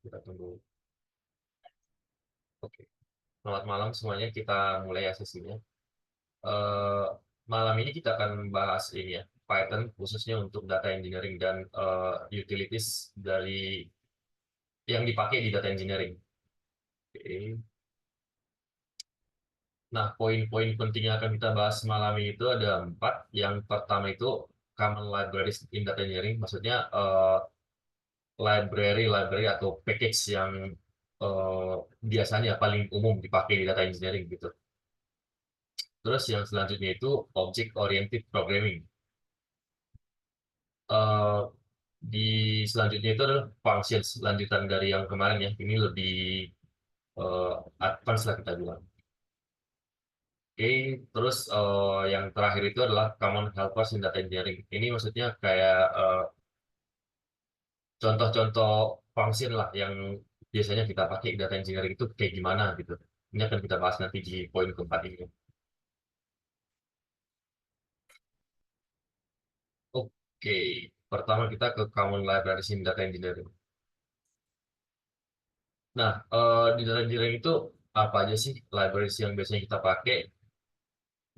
Kita tunggu. Oke. Selamat malam semuanya. Kita mulai ya sesinya. Eh, Malam ini kita akan bahas ini ya, Python khususnya untuk data engineering dan utilities dari yang dipakai di data engineering. Oke. Nah, poin-poin penting yang akan kita bahas malam ini itu ada 4. Yang pertama itu common libraries in data engineering, maksudnya library atau package yang eh, biasanya paling umum dipakai di data engineering gitu. Terus yang selanjutnya itu object oriented programming. Eh, di Selanjutnya itu adalah functions, lanjutan dari yang kemarin ya. Ini lebih advance lah kita bilang. Oke, terus yang terakhir itu adalah common helpers in data engineering. Ini maksudnya kayak contoh-contoh function lah yang biasanya kita pakai di data engineering itu kayak gimana gitu. Ini akan kita bahas nanti di poin keempat ini. Oke, pertama kita ke common libraries in data engineering. Nah, di data engineering itu apa aja sih libraries yang biasanya kita pakai?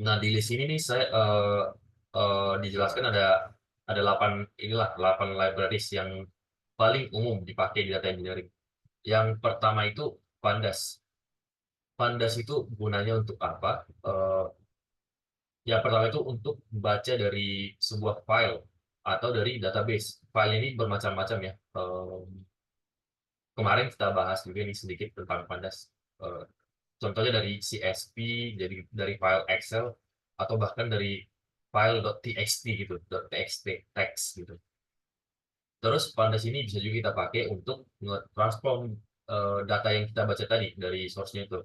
Nah, di list ini nih saya dijelaskan ada 8 inilah 8 libraries yang paling umum dipakai di data engineering. Yang pertama itu Pandas. Pandas itu gunanya untuk apa? Yang pertama itu untuk baca dari sebuah file atau dari database. File ini bermacam-macam ya. Kemarin kita bahas juga nih sedikit tentang Pandas. Eh, Contohnya dari CSV, jadi dari file Excel, atau bahkan dari file .txt gitu, .txt text gitu. Terus Pandas ini bisa juga kita pakai untuk nge-transform data yang kita baca tadi dari source-nya itu.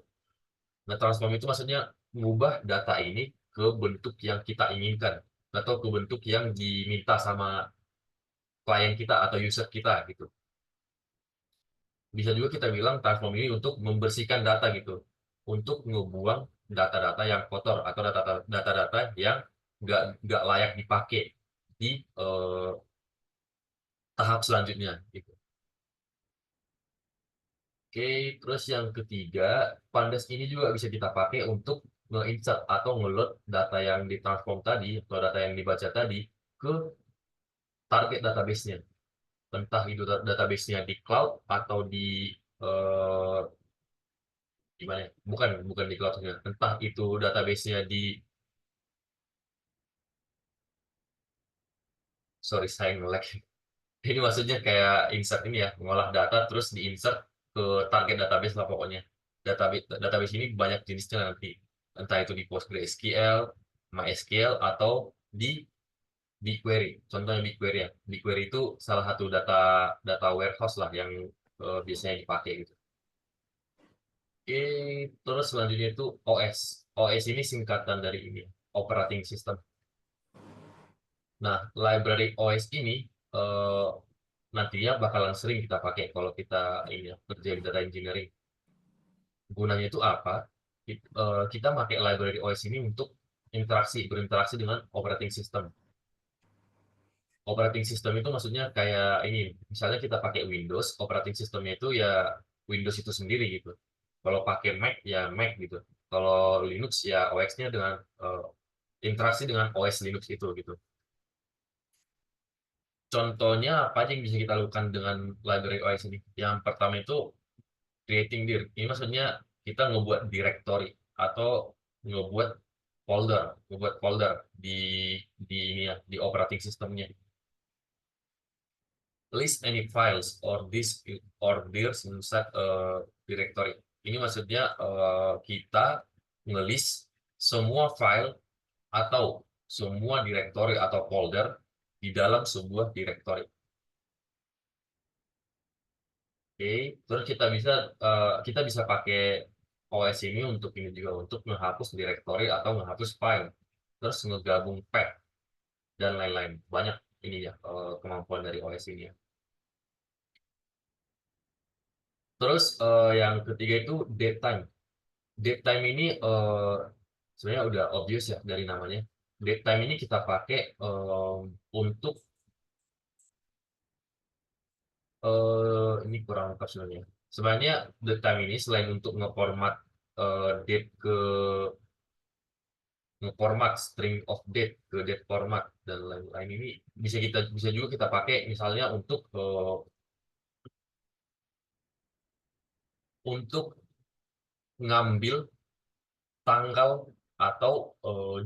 Nge-transform itu maksudnya mengubah data ini ke bentuk yang kita inginkan atau ke bentuk yang diminta sama klien kita atau user kita gitu. Bisa juga kita bilang transform ini untuk membersihkan data gitu, untuk ngebuang data-data yang kotor atau data-data yang nggak layak dipakai di tahap selanjutnya gitu. Oke, terus yang ketiga, Pandas ini juga bisa kita pakai untuk nge-insert atau nge-load data yang ditransform tadi atau data yang dibaca tadi ke target database-nya. Entah itu database-nya di cloud atau di eh, gimana ya? Bukan bukan di cloud-nya. Entah itu database-nya di sorry saya nge-lag. Ini maksudnya kayak insert ini ya, mengolah data terus di-insert ke target database lah pokoknya. Database ini banyak jenisnya nanti. Entah itu di PostgreSQL, MySQL, atau di BigQuery. Contohnya BigQuery ya. BigQuery itu salah satu data data warehouse lah yang biasanya dipakai gitu. Oke, terus selanjutnya itu OS. OS ini singkatan dari ini, operating system. Nah, library OS ini eh, nantinya bakalan sering kita pakai kalau kita ini ya, kerja di data engineering. Gunanya itu apa? Kita pakai library OS ini untuk berinteraksi dengan operating system. Operating system itu maksudnya kayak ini, misalnya kita pakai Windows, operating systemnya itu ya Windows itu sendiri gitu. Kalau pakai Mac ya Mac gitu. Kalau Linux ya OS-nya dengan interaksi dengan OS Linux itu gitu. Contohnya apa aja yang bisa kita lakukan dengan library OS ini? Yang pertama itu creating dir. Ini maksudnya kita ngebuat directory atau ngebuat ngebuat folder di ini ya, di operating systemnya. List any files or disk or dirs inside a directory. Ini maksudnya kita ngelist semua file atau semua directory atau folder di dalam sebuah directory. Oke, terus kita bisa pakai OS ini untuk ini juga untuk menghapus directory atau menghapus file, terus ngegabung path dan lain-lain. Banyak ini ya kemampuan dari OS ini ya. Terus yang ketiga itu datetime. Datetime ini sebenarnya udah obvious ya dari namanya. Datetime ini kita pakai untuk Ini kurang personalnya. Sebenarnya datetime ini selain untuk ngeformat date ke ngeformat string of date ke date format dan lain-lain, ini bisa juga kita pakai misalnya untuk ngambil tanggal atau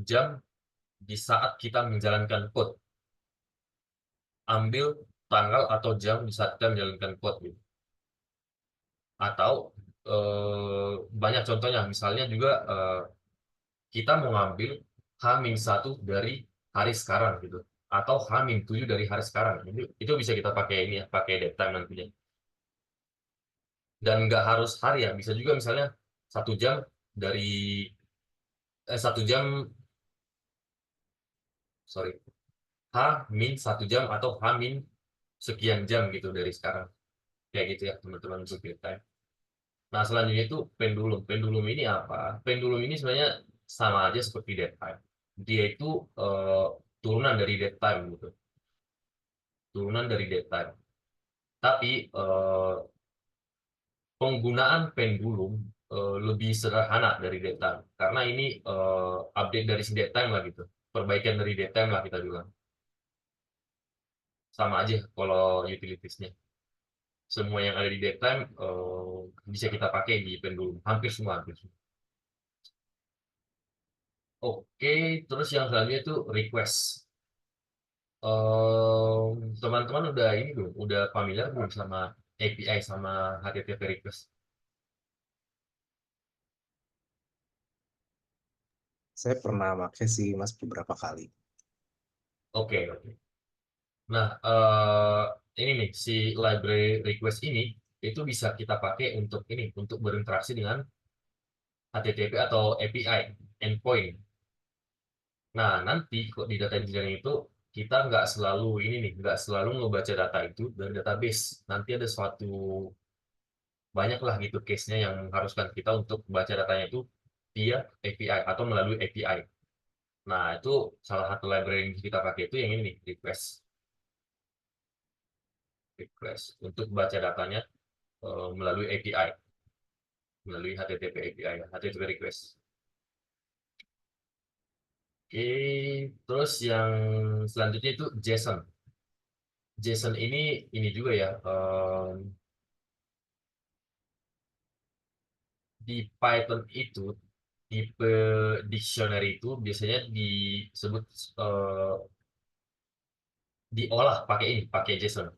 jam di saat kita menjalankan code. Ambil tanggal atau jam di saat kita menjalankan code gitu. Atau banyak contohnya, misalnya juga kita mau ngambil H-1 dari hari sekarang gitu, atau H-7 dari hari sekarang. Itu bisa kita pakai ini ya, pakai date time nantinya. Dan nggak harus hari ya, bisa juga misalnya 1 jam dari 1 jam, sorry, H-1 jam atau H-sekian jam gitu dari sekarang. Kayak gitu ya teman-teman untuk date time. Nah, selanjutnya itu pendulum. Pendulum ini apa? Pendulum ini sebenarnya sama aja seperti dead time. Dia itu eh, turunan dari dead time gitu. Turunan dari dead time. Tapi penggunaan pendulum lebih sederhana dari dead time. Karena ini update dari si dead time lah gitu. Perbaikan dari dead time lah kita bilang. Sama aja kalau utilitiesnya. Semua yang ada di dead time bisa kita pakai di pendulum. Hampir semua, hampir semua. Oke, terus yang selanjutnya itu request. Teman-teman udah ini belum? Udah familiar belum sama API sama HTTP request? Saya pernah pakai sih Mas beberapa kali. Oke, oke. Nah, ini nih si library request ini itu bisa kita pakai untuk berinteraksi dengan HTTP atau API endpoint. Nah, nanti kok di data engineering itu kita nggak selalu ngebaca data itu dari database. Nanti ada suatu banyak lah gitu case-nya yang mengharuskan kita untuk baca datanya itu via API atau melalui API. Nah, itu salah satu library yang kita pakai itu yang ini nih, request untuk baca datanya melalui API, melalui HTTP API, HTTP request. Oke, terus yang selanjutnya itu JSON. JSON ini juga ya, di Python itu tipe dictionary itu biasanya disebut eh, diolah pakai JSON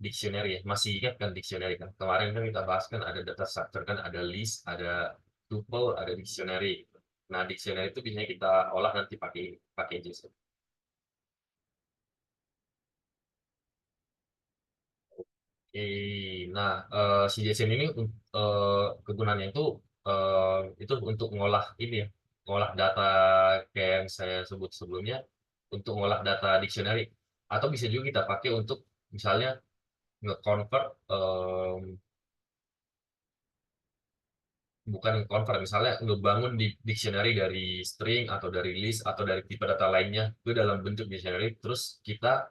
dictionary ya. Masih ingat kan dictionary kan? Kemarin kan kita bahas kan ada data structure kan, ada list, ada tuple, ada dictionary. Nah, dictionary itu biasanya kita olah nanti pakai pakai JSON. Nah, si JSON ini kegunaannya itu untuk ngolah ini ya, ngolah data kayak yang saya sebut sebelumnya, untuk ngolah data dictionary. Atau bisa juga kita pakai untuk misalnya nge-convert, bukan convert, misalnya ngebangun di dictionary dari string atau dari list atau dari tipe data lainnya itu dalam bentuk dictionary, terus kita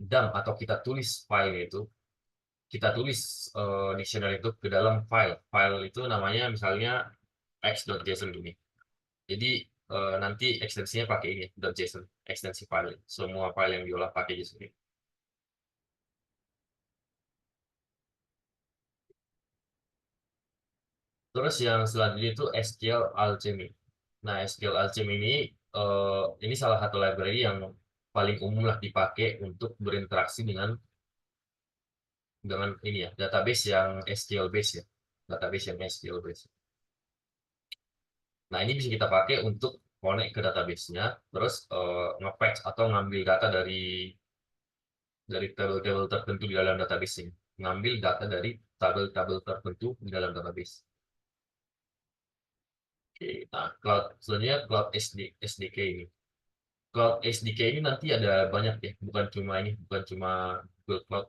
dump atau kita tulis file itu, kita tulis dictionary itu ke dalam file itu namanya misalnya x.json gini. Jadi nanti ekstensinya pakai ini .json, ekstensi file, semua file yang diolah pakai JSON ini. Terus yang selanjutnya itu SQL Alchemy. Nah, SQL Alchemy ini salah satu library yang paling umum lah dipakai untuk berinteraksi dengan ini ya, database yang SQL base ya. Database yang SQL base. Nah, ini bisa kita pakai untuk connect ke database-nya, terus nge-fetch atau ngambil data dari tabel-tabel tertentu di dalam database ini. Ngambil data dari tabel-tabel tertentu di dalam database. Oke, nah, selanjutnya Cloud SDK ini. Cloud SDK ini nanti ada banyak ya, bukan cuma Google Cloud.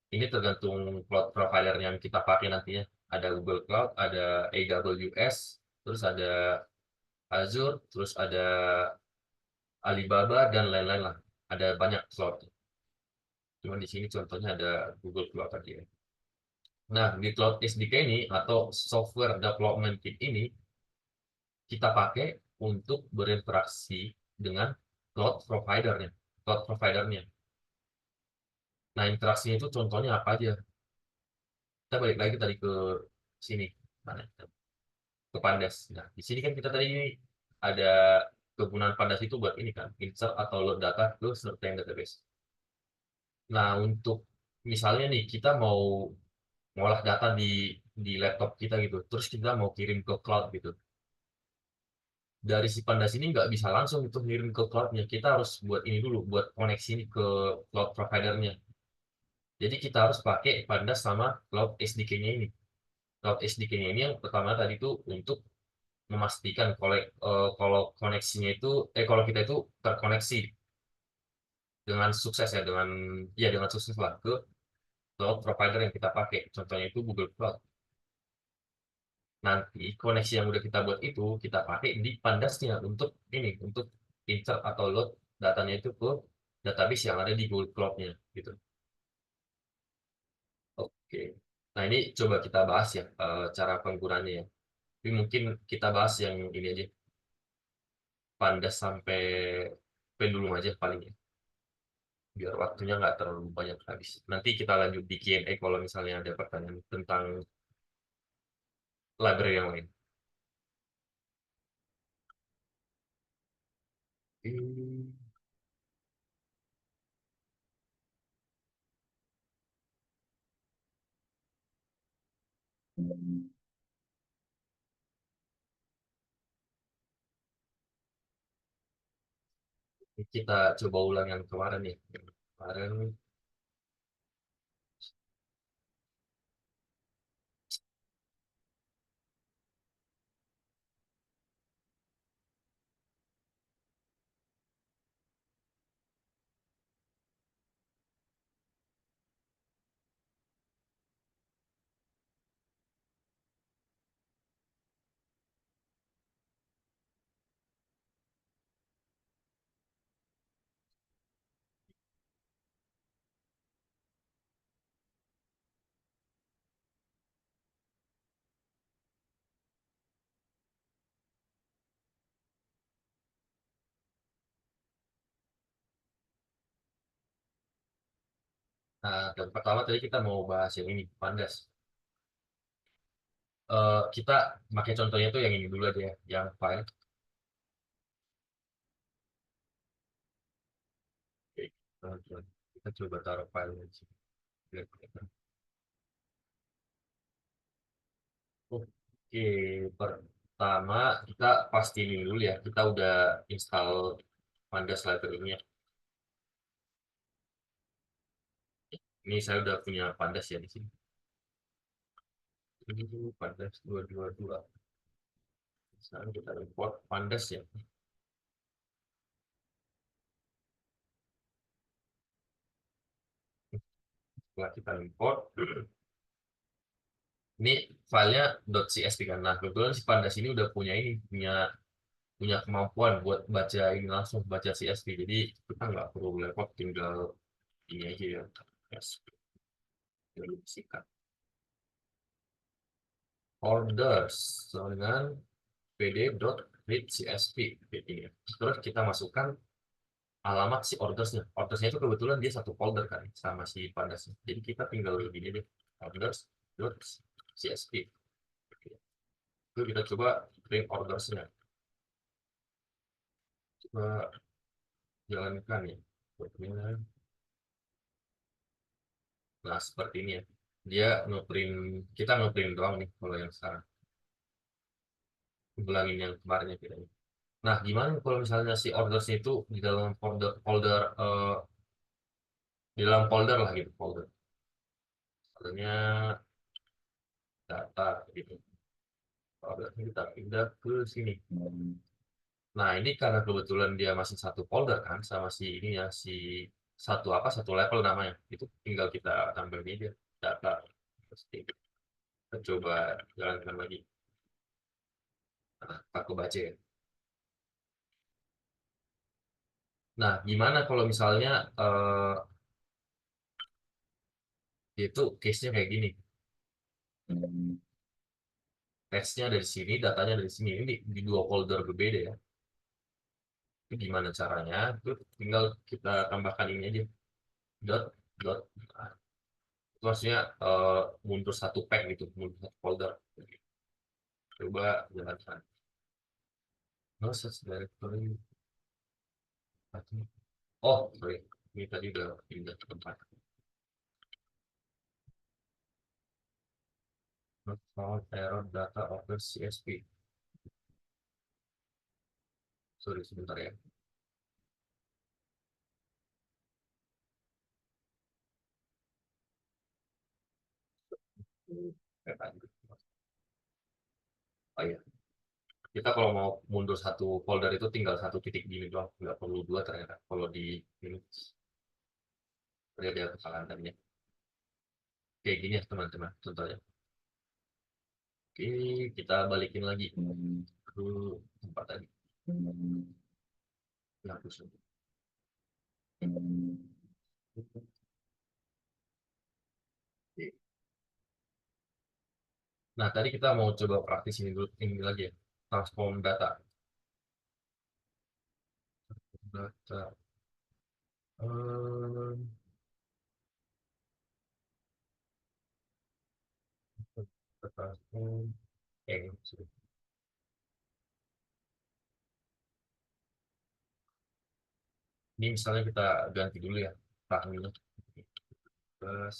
Ini tergantung cloud provider yang kita pakai nantinya. Ada Google Cloud, ada AWS, terus ada Azure, terus ada Alibaba dan lain-lain lah. Ada banyak cloud. Cuma di sini contohnya ada Google Cloud tadi ya. Nah, di Cloud SDK ini atau Software Development Kit ini kita pakai untuk berinteraksi dengan cloud providernya. Nah, interaksinya itu contohnya apa aja? Kita balik lagi tadi ke sini, mana? Ke Pandas. Nah, di sini kan kita tadi ada kegunaan Pandas itu buat ini kan, insert atau load data ke certain database. Nah, untuk misalnya nih kita mau ngolah data di laptop kita gitu, terus kita mau kirim ke cloud gitu. Dari si Pandas ini nggak bisa langsung itu ngirim ke cloudnya. Kita harus buat ini dulu, buat koneksi ini ke cloud providernya. Jadi kita harus pakai Pandas sama Cloud SDK-nya ini. Cloud SDK-nya ini yang pertama tadi itu untuk memastikan kalau koneksinya itu kalau kita itu terkoneksi dengan sukses ya dengan sukses lah ke cloud provider yang kita pakai. Contohnya itu Google Cloud. Nanti koneksi yang udah kita buat itu kita pakai di Pandasnya untuk insert atau load datanya itu ke database yang ada di Google Cloud-nya gitu. Oke. Nah, ini coba kita bahas ya cara penggunaannya ya. Tapi mungkin kita bahas yang ini aja, Pandas sampai pendulum aja paling ya. Biar waktunya nggak terlalu banyak habis. Nanti kita lanjut di Q&A kalau misalnya ada pertanyaan tentang library yang lain. Hmm, Kita coba ulang yang kemarin ya. Yang kemarin dan pertama tadi kita mau bahas yang ini, Pandas. Kita pakai contohnya tuh yang ini dulu aja ya, yang file. Oke, kita coba taruh file di sini. Biar kelihatan. Oke, pertama kita pastiin dulu ya, kita udah install Pandas library-nya. Ini saya udah punya Pandas ya di sini. Ini dulu Pandas 222. Sekarang kita import Pandas ya. Setelah kita import, ini filenya .csv kan. Nah, kebetulan si Pandas ini udah punya punya kemampuan buat baca ini langsung baca CSV. Jadi kita nggak perlu repot, tinggal ini aja ya. Yes, tinggal sikat. Orders dengan pd.read.csv ini ya. Terus kita masukkan alamat si ordersnya. Ordersnya itu kebetulan dia satu folder kan sama si Pandasnya. Jadi kita tinggal begini deh, orders.csv. Itu kita coba print ordersnya. Coba jalankan ya. Nah, seperti ini ya. Kita ngeprint doang nih kalau yang sekarang. Ulangin yang kemarinnya kita. Nah, gimana kalau misalnya si ordersnya itu di dalam di dalam folder lah gitu, folder. Foldernya data gitu. Foldernya kita pindah ke sini. Nah, ini karena kebetulan dia masih satu folder kan sama si ini ya, si satu level namanya. Itu tinggal kita tambah media data. Terus kita coba jalankan lagi. Nah, aku baca ya. Nah, gimana kalau misalnya Itu case-nya kayak gini. Teksnya dari sini, datanya dari sini. Ini di dua folder berbeda ya. Itu gimana caranya? Itu tinggal kita tambahkan ini aja. Dot, dot. Nah, itu maksudnya mundur satu pack gitu, mundur satu folder. Coba jalankan. No search directory. Oh, sorry. Ini tadi udah pindah ke tempat. Not found error data over CSP. Sorry, sebentar ya. Oh iya, kita kalau mau mundur satu folder itu tinggal satu titik gini doang, nggak perlu dua ternyata. Kalau di ini ada kesalahan tadinya. Kayak gini ya teman-teman, contohnya. Oke, kita balikin lagi ke tempat tadi. Hapus. Oke. Nah, tadi kita mau coba praktis ini dulu, ini lagi ya. Transform data. Data. Ehm, transform. Sorry. Ini misalnya kita ganti dulu ya tahunnya. Plus,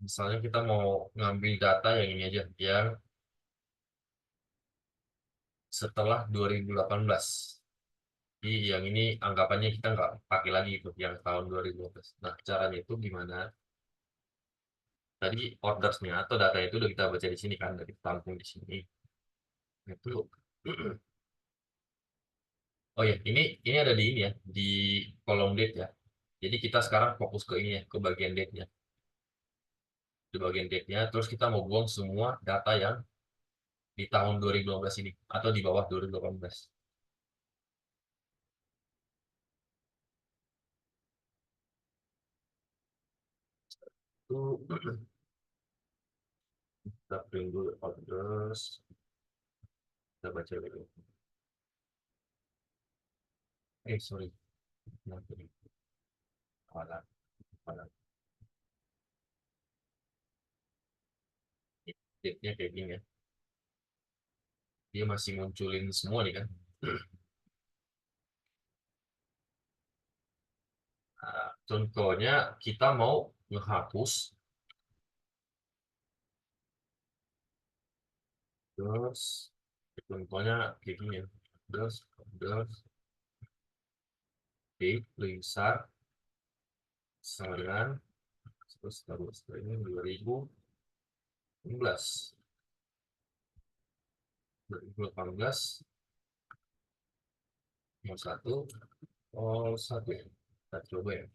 misalnya kita mau ngambil data yang ini aja, yang setelah 2018. Jadi yang ini anggapannya kita nggak pakai lagi itu yang tahun 2012. Nah, caranya itu gimana? Tadi ordersnya atau data itu udah kita baca di sini kan, dari tampung di sini. Itu oh ya, ini ada di ini ya, di kolom date ya. Jadi kita sekarang fokus ke ini ya, ke bagian date-nya. Di bagian date-nya, terus kita mau buang semua data yang di tahun 2015 ini atau di bawah 2018. Itu kita print dulu orders, kita baca dulu. Sorry, nanti awalan, awalan. Date-nya kayak gini ya. Dia masih munculin semua nih kan. Nah, contohnya kita mau menghapus terus contohnya kayak gini ya. Terus terus date besar sama dengan terus ini 2016, 2018, 01, 01 ya. Kita coba ya.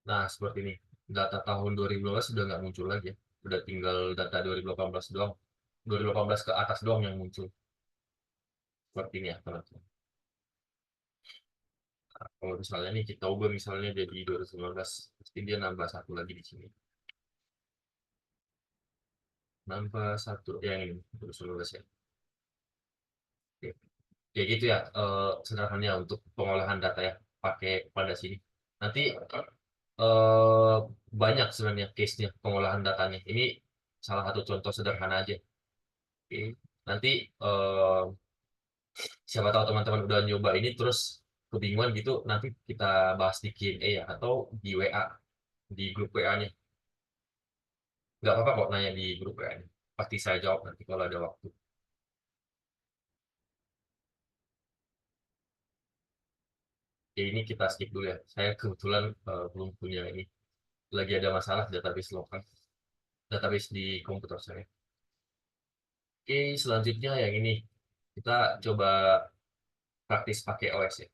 Nah, seperti ini. Data tahun 2012 sudah nggak muncul lagi ya. Udah tinggal data 2018 doang. 2018 ke atas doang yang muncul. Seperti ini ya, teman-teman. Nah, kalau misalnya nih kita ubah misalnya jadi 2019, pasti dia nambah satu lagi di sini. Nambah satu, yang ini, 2019 ya. Oke. Kayak gitu ya, sederhananya untuk pengolahan data ya, pakai pada sini. Nanti eh, banyak sebenarnya case-nya pengolahan datanya. Ini salah satu contoh sederhana aja. Oke. Nanti siapa tahu teman-teman udah nyoba ini terus kebingungan gitu, nanti kita bahas di Q&A ya atau di WA, di grup WA-nya. Nggak apa-apa kok nanya di grup WA-nya. Pasti saya jawab nanti kalau ada waktu. Ya ini kita skip dulu ya. Saya kebetulan belum punya ini. Lagi ada masalah database lokal, database di komputer saya. Oke, selanjutnya yang ini. Kita coba praktis pakai OS ya.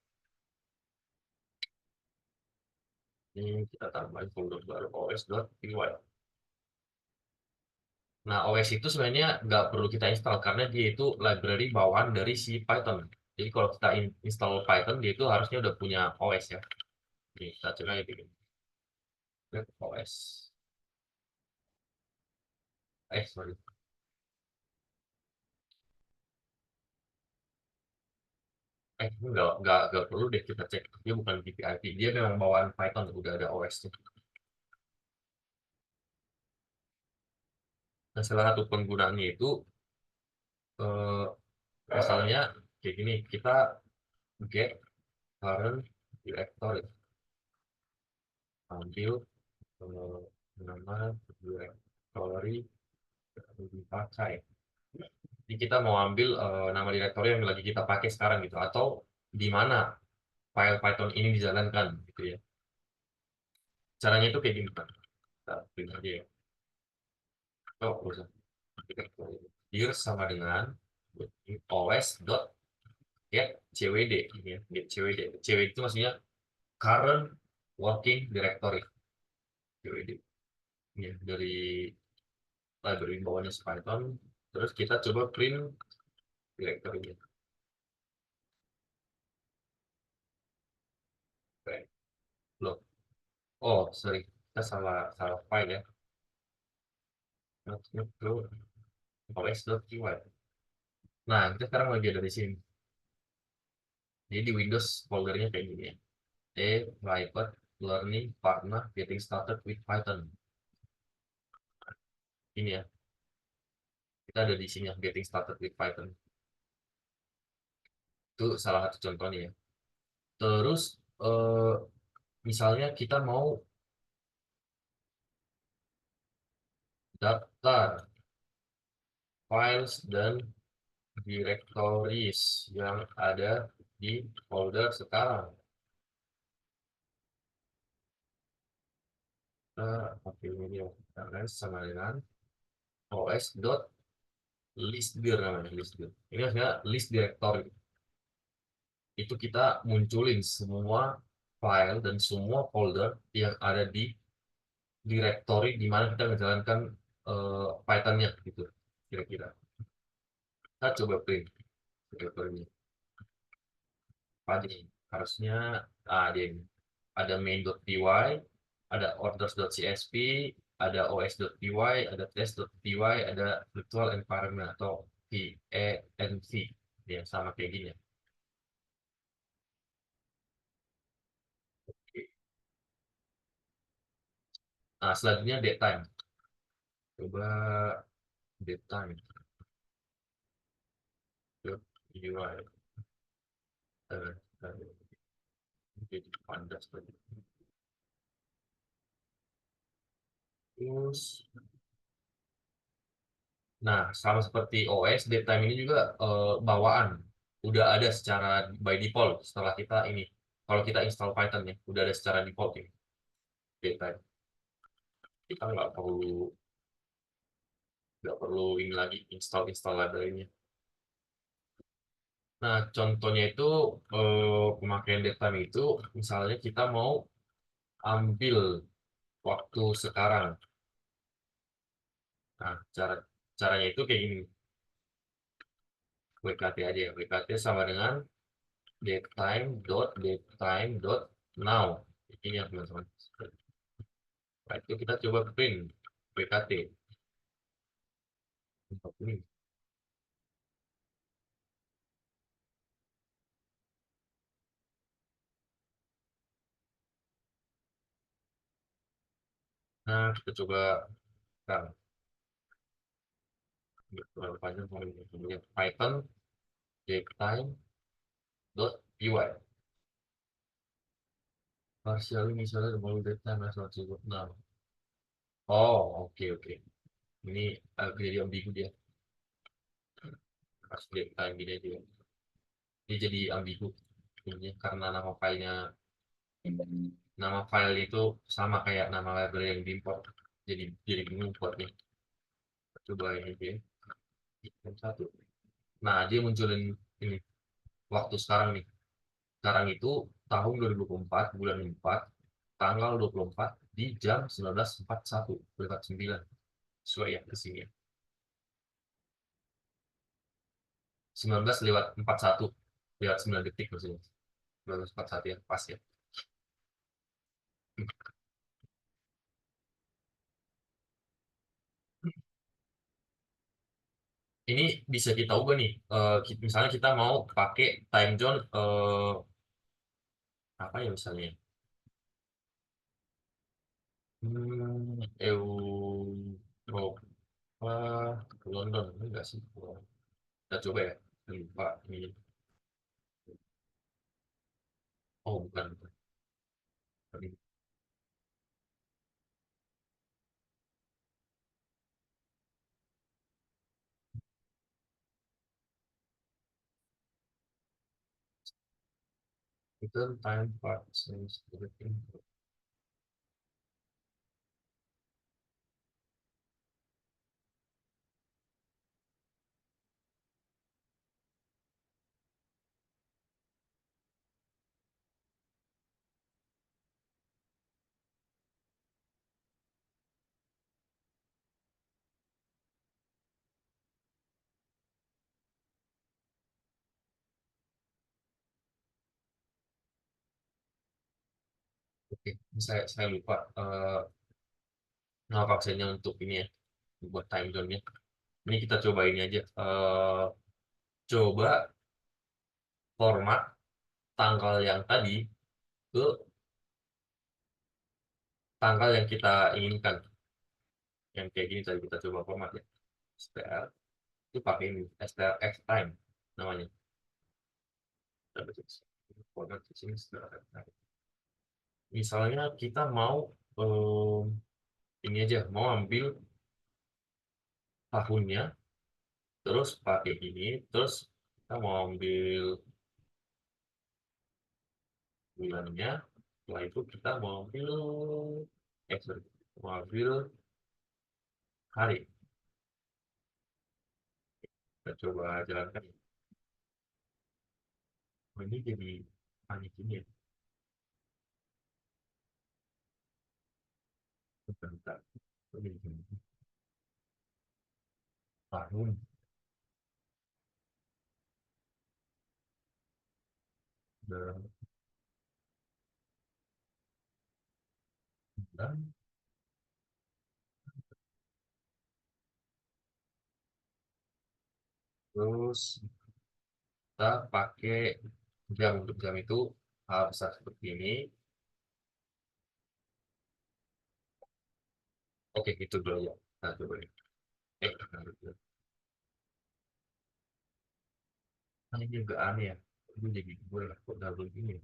Ini kita tambahin folder baru os.py. Nah, OS itu sebenarnya nggak perlu kita install karena dia itu library bawaan dari si Python. Jadi kalau kita install Python, dia itu harusnya udah punya OS ya. Nih, kita coba ya bikin web OS. Sorry. Nggak perlu deh kita cek. Dia bukan PPIP. Dia memang bawaan Python, udah ada OS-nya. Nah, salah satu penggunaannya itu, eh, misalnya kayak gini, kita get current directory. Ambil nama directory yang dipakai. Jadi kita mau ambil nama direktori yang lagi kita pakai sekarang gitu, atau di mana file Python ini dijalankan gitu ya. Caranya itu kayak gini kan. Kita print aja ya. Oh, usah. Dir sama dengan os.get cwd ini ya, get cwd. Cwd itu maksudnya current working directory. Cwd. Ini ya, dari library bawahnya Python. Terus kita coba print directory-nya. Oke. Loh. Oh, sorry. Kita salah salah file ya. os.py. Nah, kita sekarang lagi ada di sini. Jadi di Windows foldernya kayak gini ya. Private learning partner getting started with Python. Ini ya, kita ada di sini ya, getting started with Python. Itu salah satu contohnya ya. Terus misalnya kita mau daftar files dan directories yang ada di folder sekarang. Kita pakai ini ya, karena sama dengan os.listdir namanya, listdir. Ini maksudnya list directory. Itu kita munculin semua file dan semua folder yang ada di directory di mana kita menjalankan Python-nya gitu kira-kira. Kita coba print directory-nya. Apa nih? Harusnya ada ini. Ada main.py, ada orders.csv, ada os.py, ada test.py, ada virtual environment atau VENV yang sama kayak gini ya. Nah, selanjutnya datetime. Coba datetime. UI. Jadi pandas tadi. Terus, nah sama seperti OS, datetime ini juga bawaan. Udah ada secara by default setelah kita ini. Kalau kita install Python ya, udah ada secara default ya, datetime. Kita nggak perlu ini lagi install library-nya. Nah, contohnya itu pemakaian datetime itu, misalnya kita mau ambil waktu sekarang. Nah, caranya itu kayak gini. WKT aja ya. WKT sama dengan datetime.now. Ini ya teman-teman. Nah, itu kita coba print WKT. Ini. Nah, kita coba sekarang. Terlalu panjang kemudian Python datetime.py. Partially misalnya mau datetime as now. Oh, oke. Ini agak jadi ambigu dia. Pas datetime gini aja. Dia jadi ambigu. Ini karena nama file itu sama kayak nama library yang diimport. Jadi bingung buatnya. Coba ini aja. Yang satu. Nah, dia munculin ini waktu sekarang nih. Sekarang itu tahun 2024, bulan 4, tanggal 24 di jam 19.41, 9. Sesuai ya ke sini. 19:41 lewat 9 detik maksudnya. 19:41 ya, pas ya. Ini bisa kita ubah nih. Misalnya kita mau pakai time zone apa ya misalnya? Eropa ke London enggak sih? Kita coba ya. Lupa ini. Oh, bukan. Itu time part since everything. Oke, saya lupa nama vaksinnya untuk ini ya, buat time zone-nya. Ini kita coba ini aja. Coba format tanggal yang tadi ke tanggal yang kita inginkan. Yang kayak gini tadi kita coba format ya. STL itu pakai ini, STL X time namanya. Format di sini STL X time. Misalnya kita mau ini aja, mau ambil tahunnya, terus pakai ini, terus kita mau ambil bulannya, setelah itu kita mau ambil sorry, mau ambil hari. Kita coba jalankan. Oh, ini jadi panik ini ya. Bentar, bentar. Ini tahun dan bulan, terus kita pakai jam. Untuk jam itu harus seperti ini. Oke, gitu dulu ya. Nah, coba ini. Nah, gitu. Nah, ini juga aneh ya. Ini jadi gue lah, kok double gini ya?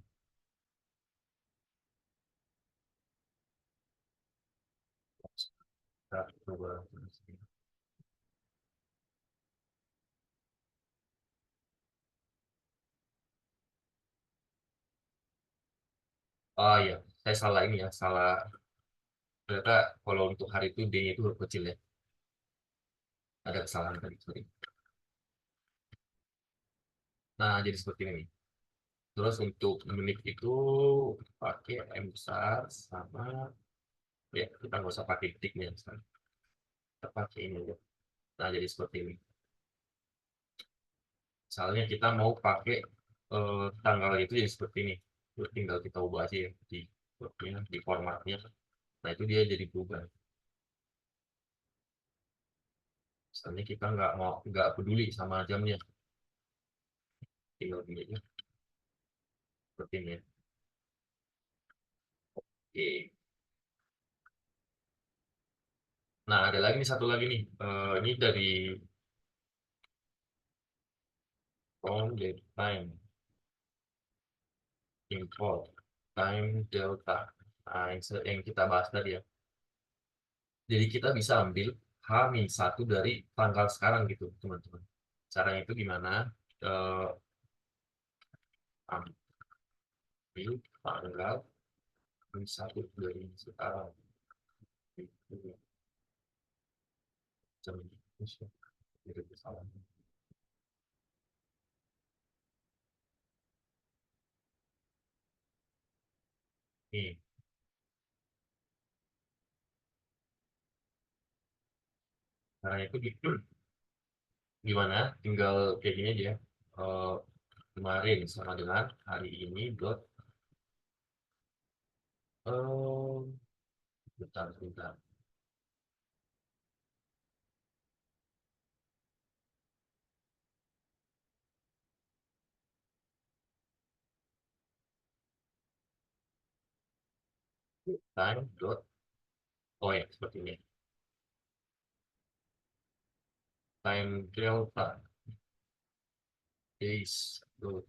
Kita coba terus ini. Oh iya, saya salah ini ya, salah. Ternyata kalau untuk hari itu D-nya itu huruf kecil ya. Ada kesalahan tadi, sorry. Nah, jadi seperti ini. Terus untuk menit itu pakai M besar sama ya kita nggak usah pakai tiknya sekarang. Kita pakai ini aja. Nah, jadi seperti ini. Misalnya kita mau pakai tanggal itu jadi seperti ini. Terus tinggal kita ubah aja ya di formatnya. Nah, itu dia jadi berubah. Misalnya kita nggak peduli sama jamnya, tinggal ini aja seperti ini ya. Oke. Nah, ada lagi nih satu lagi nih. Ini dari on the time import time delta. Nah, yang kita bahas tadi ya. Jadi kita bisa ambil H-1 dari tanggal sekarang gitu, teman-teman. Caranya itu gimana? Eh, Ambil tanggal H-1 dari sekarang. Gitu. Jam Indonesia. Jadi kesalahan. Nih, caranya itu gitu. gimana? Tinggal kayak gini aja. Eh, Kemarin sama dengan hari ini dot eh bentar. Time dot oh ya seperti ini. Time delta days dot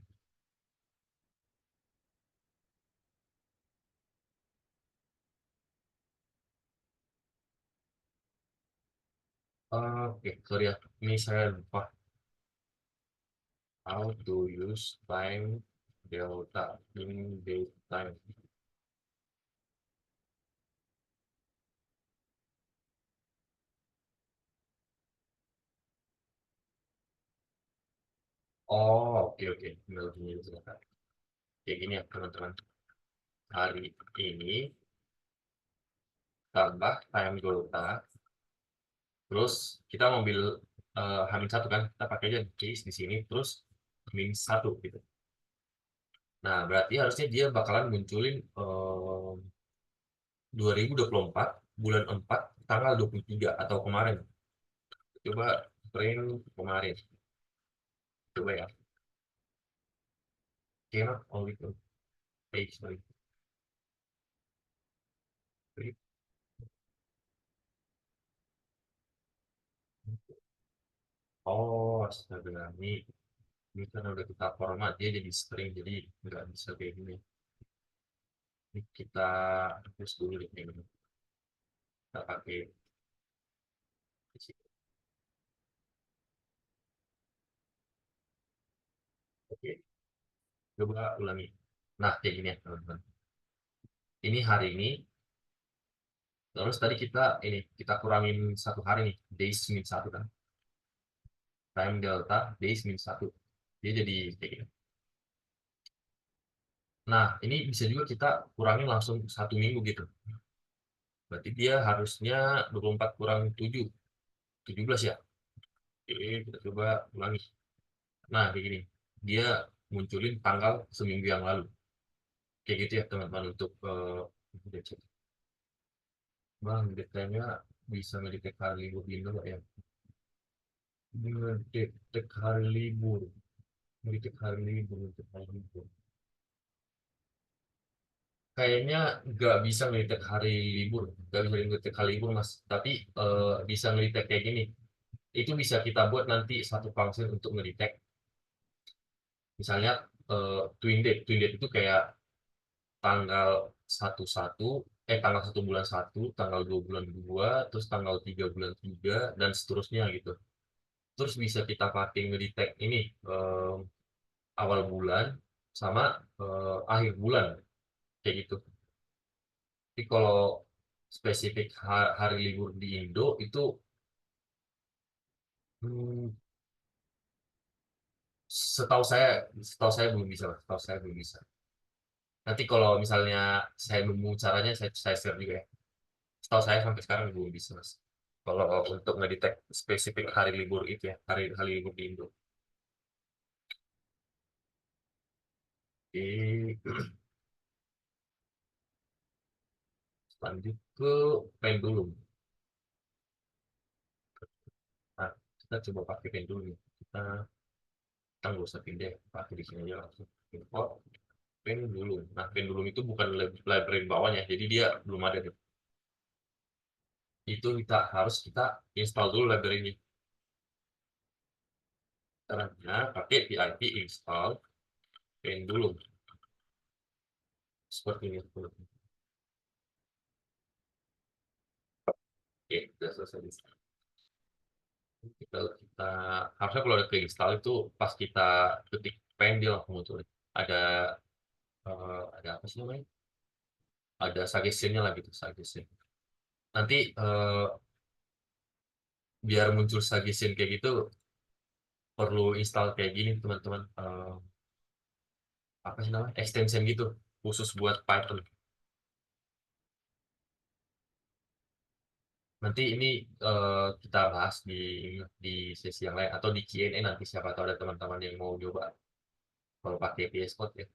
oke, sorry ya. Ini saya lupa how to use time delta in date time. Oh, oke. Tinggal gini sebentar. Kayak gini ya, teman-teman. Hari ini tambah time delta, terus kita ngambil Hamin satu kan, kita pakai aja case di sini, terus min satu gitu. Nah, berarti harusnya dia bakalan munculin 2024 bulan 4 tanggal 23 atau kemarin. Coba print kemarin. Coba ya. Cannot only page, sorry. Oh, astaga. Ini kan udah kita format dia jadi string, jadi nggak bisa kayak gini. Ini kita hapus dulu deh kayak gini. Kita pakai di sini. Oke, coba ulangi. Nah, kayak gini ya, teman-teman. Ini hari ini, terus tadi kita kurangin satu hari nih, days min satu kan. Time delta, days min satu. Dia jadi kayak gini. Nah, ini bisa juga kita kurangin langsung satu minggu gitu. Berarti dia harusnya 24 kurang 7, 17 ya. Oke, kita coba ulangi. Nah, kayak gini. Dia munculin tanggal seminggu yang lalu. Kayak gitu ya, teman-teman, untuk ngecek. Bang, detailnya bisa ngedetek hari libur di Indo nggak ya? Ngedetek hari libur. Ngedetek hari libur, ngedetek hari libur. Kayaknya nggak bisa ngedetek hari libur. Nggak bisa ngedetek hari libur, Mas. Tapi bisa ngedetek kayak gini. Itu bisa kita buat nanti satu function untuk ngedetek. Misalnya twin date itu kayak tanggal tanggal 1 bulan 1, tanggal 2 bulan 2, terus tanggal 3 bulan 3, dan seterusnya gitu. Terus bisa kita pakai ngedetect ini awal bulan sama akhir bulan kayak gitu. Tapi kalau spesifik hari libur di Indo itu hmm, setahu saya belum bisa, Mas. Setahu saya belum bisa. Nanti kalau misalnya saya nemu caranya, saya share juga ya. Setahu saya sampai sekarang belum bisa, Mas. Kalau untuk ngedetect spesifik hari libur itu ya, hari hari libur di Indo. Oke, lanjut ke pendulum. Nah, kita coba pakai pendulum ya. Kita nggak usah pindah, pakai di sini aja langsung. Import pendulum. Nah, pendulum itu bukan library bawahnya, jadi dia belum ada nih. Itu kita install dulu library ini. Caranya pakai pip install pendulum seperti ini. Oke, sudah selesai. Kita harusnya kalau udah keinstall itu pas kita ketik pen dia langsung muncul. Ada ada apa sih namanya? Ada suggestion-nya lah gitu, suggestion. Nanti biar muncul suggestion kayak gitu perlu install kayak gini, teman-teman. Apa sih namanya? Extension gitu khusus buat Python. Nanti ini kita bahas di sesi yang lain atau di Q&A nanti siapa tahu ada teman-teman yang mau coba kalau pakai VS Code ya.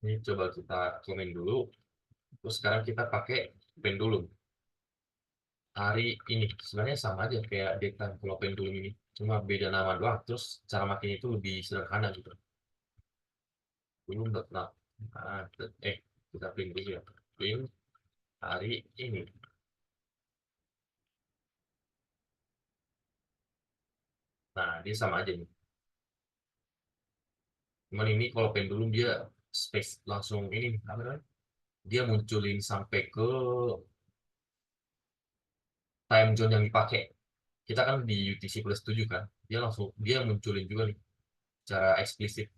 Ini coba kita komen dulu. Terus sekarang kita pakai pendulum. Hari ini sebenarnya sama aja kayak daytime kalau pendulum ini. Cuma beda nama doang. Terus cara makainya itu lebih sederhana gitu. Pendulum.nav. Nah, kita print dulu ya. Print hari ini. Nah, dia sama aja nih. Cuman ini kalau pendulum dia space langsung ini apa namanya? Dia munculin sampai ke time zone yang dipakai. Kita kan di UTC plus 7 kan. Dia munculin juga nih secara eksplisit.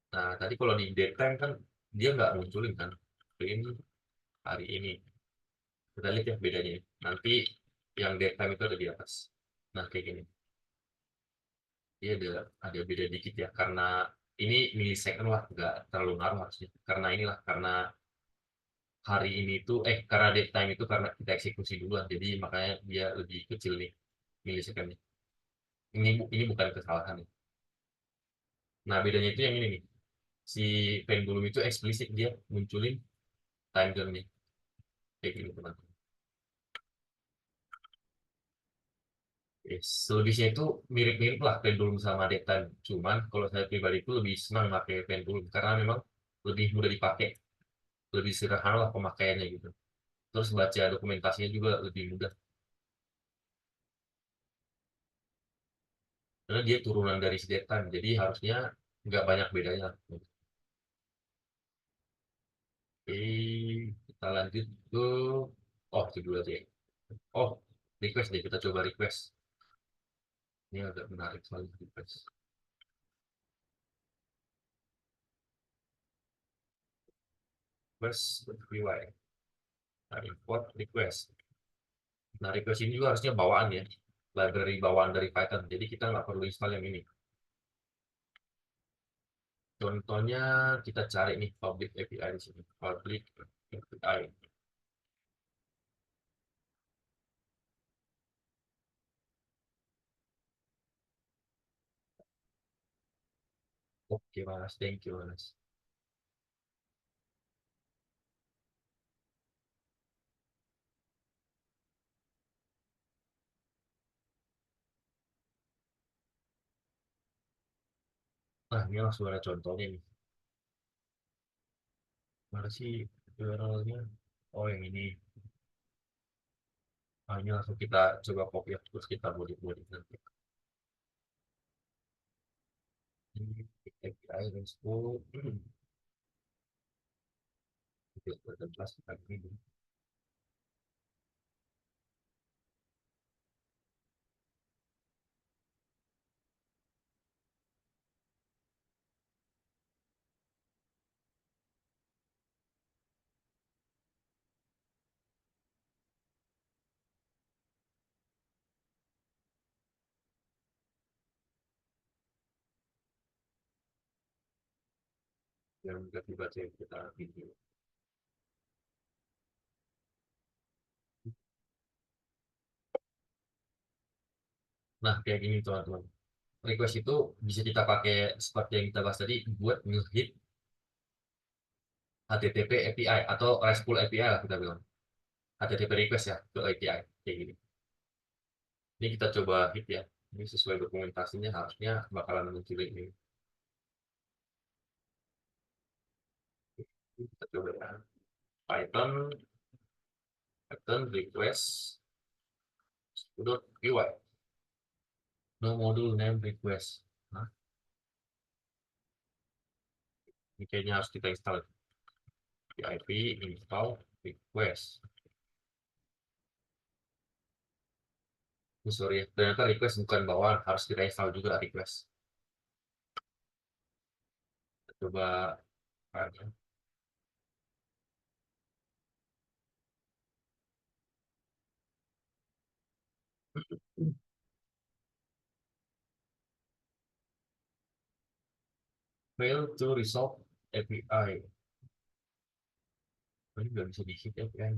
Nah, tadi kalau di daytime kan dia nggak munculin kan. Print hari ini. Kita lihat ya bedanya. Nanti yang daytime itu ada di atas. Nah, kayak gini. Dia ada beda dikit ya karena ini milisecond lah, nggak terlalu ngaruh harusnya. Karena inilah karena hari ini tuh karena daytime itu karena kita eksekusi duluan, jadi makanya dia lebih kecil nih milisecondnya. Ini bukan kesalahan. Nah, bedanya itu yang ini nih. Si pendulum itu eksplisit dia munculin time zone-nya kayak gini teman-teman. Selebihnya itu mirip-mirip lah pendulum sama daytime. Cuman kalau saya pribadi itu lebih senang pakai pendulum karena memang lebih mudah dipakai, lebih sederhana lah pemakaiannya gitu. Terus baca dokumentasinya juga lebih mudah karena dia turunan dari si daytime, jadi harusnya nggak banyak bedanya. Oke, kita lanjut ke itu dulu aja ya. Oh, request deh, kita coba request. Ini agak menarik soal request. Request UI. Nah, import request. Nah, request ini juga harusnya bawaan ya. Library bawaan dari Python. Jadi kita nggak perlu install yang ini. Contohnya kita cari nih public API di sini. Public API. Oke, Mas. Thank you, Mas. Nah, ini langsung ada contohnya nih. Mana sih URL-nya? Oh, yang ini. Nah, ini langsung kita coba copy terus kita modif-modif nanti. Ini API RESTful. Kelas kita ini. Yang kita baca kita video. Nah, kayak gini teman-teman. Request itu bisa kita pakai seperti yang kita bahas tadi buat nge-hit HTTP API atau RESTful API lah kita bilang. HTTP request ya ke API kayak gini. Ini kita coba hit ya. Ini sesuai dokumentasinya harusnya bakalan muncul ini. Kita coba ya. Python request .py. No module name request. Nah, ini kayaknya harus kita install. PIP install request. Sorry ya, ternyata request bukan bawaan, harus kita install juga request. Kita coba fail to resolve API. Ini nggak bisa di-hit API.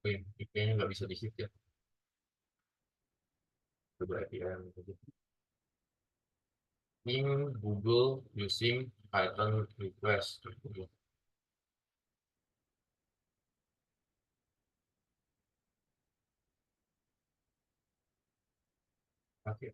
Oh iya, API-nya nggak bisa di-hit ya. Coba API. In Google using Python request. Oke.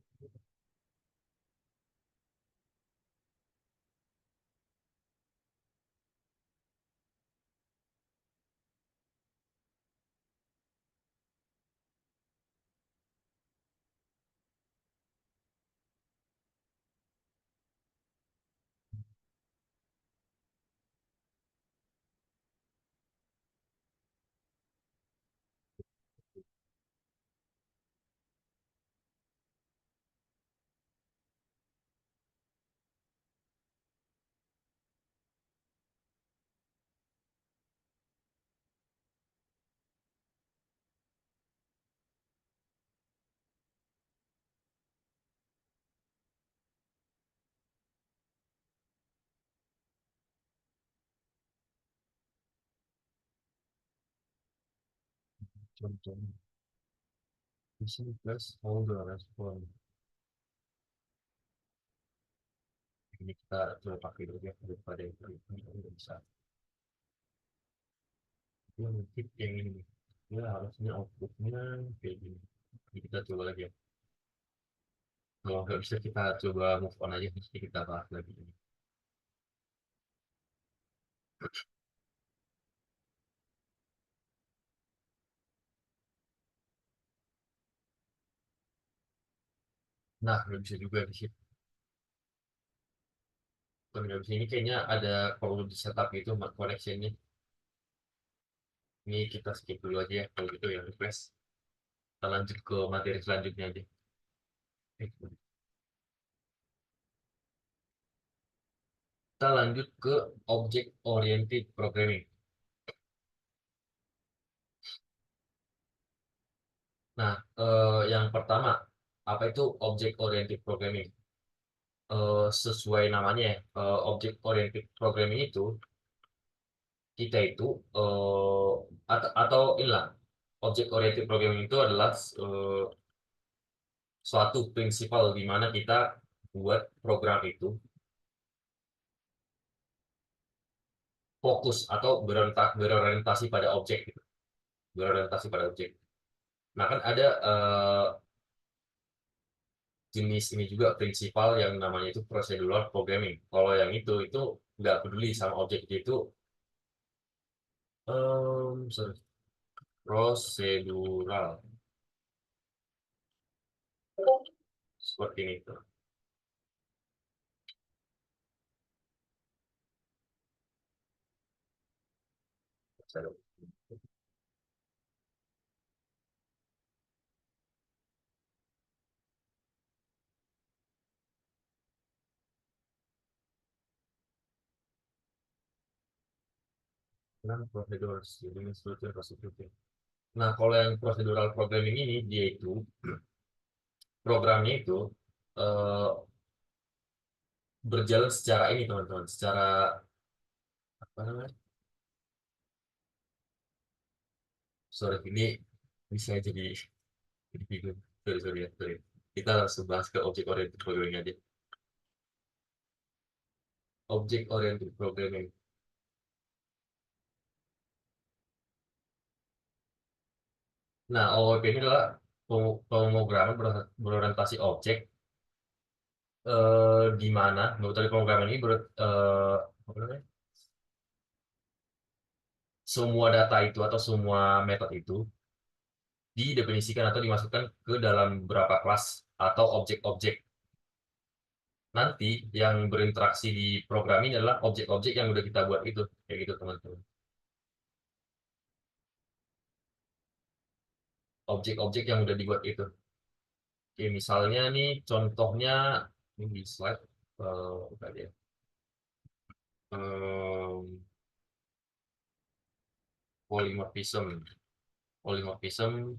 Contohnya. Using plus holder respon. Ini kita coba pakai dulu ya daripada ini nggak bisa. Ini mungkin yang ini. Ya harusnya outputnya kayak gini. Jadi kita coba lagi ya. Kalau nggak bisa kita coba move on aja, mesti kita bahas lagi ini. Nah, nggak bisa juga di situ. Kalau nggak bisa ini kayaknya ada perlu di setup gitu connection-nya. Ini kita skip dulu aja ya kalau gitu yang request. Kita lanjut ke materi selanjutnya aja. Kita lanjut ke object oriented programming. Nah, yang pertama, apa itu object oriented programming? Sesuai namanya ya, object oriented programming itu kita itu atau inilah object oriented programming itu adalah suatu prinsipal di mana kita buat program itu fokus atau berorientasi pada objek gitu. Berorientasi pada objek. Nah, kan ada jenis ini juga prinsipal yang namanya itu procedural programming. Kalau yang itu nggak peduli sama objek itu sorry, prosedural seperti itu. Nah, prosedural ini seperti. Nah, kalau yang procedural programming ini dia itu programnya itu eh, berjalan secara ini teman-teman, secara apa namanya? Sorry, ini bisa jadi bingung. Sorry, ya, sorry. Kita langsung bahas ke object oriented programming aja. Object oriented programming. Nah, OOP ini adalah pemrograman berorientasi objek di mana metode pemrograman ini apa namanya? Semua data itu atau semua metode itu didefinisikan atau dimasukkan ke dalam beberapa kelas atau objek-objek. Nanti yang berinteraksi di program ini adalah objek-objek yang udah kita buat itu, kayak gitu teman-teman. Objek-objek yang udah dibuat itu. Oke, misalnya nih contohnya ini di slide apa dia? Em, Polymorphism. Polymorphism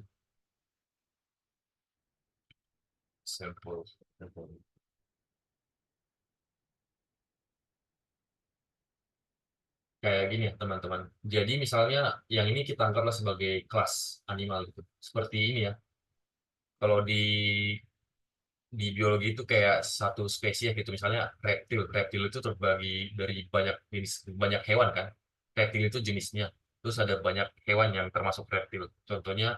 sampel, sampel. Kayak gini ya teman-teman. Jadi misalnya yang ini kita anggaplah sebagai kelas animal gitu. Seperti ini ya. Kalau di biologi itu kayak satu spesies gitu. Misalnya reptil. Reptil itu terbagi dari banyak jenis, banyak hewan kan. Reptil itu jenisnya. Terus ada banyak hewan yang termasuk reptil. Contohnya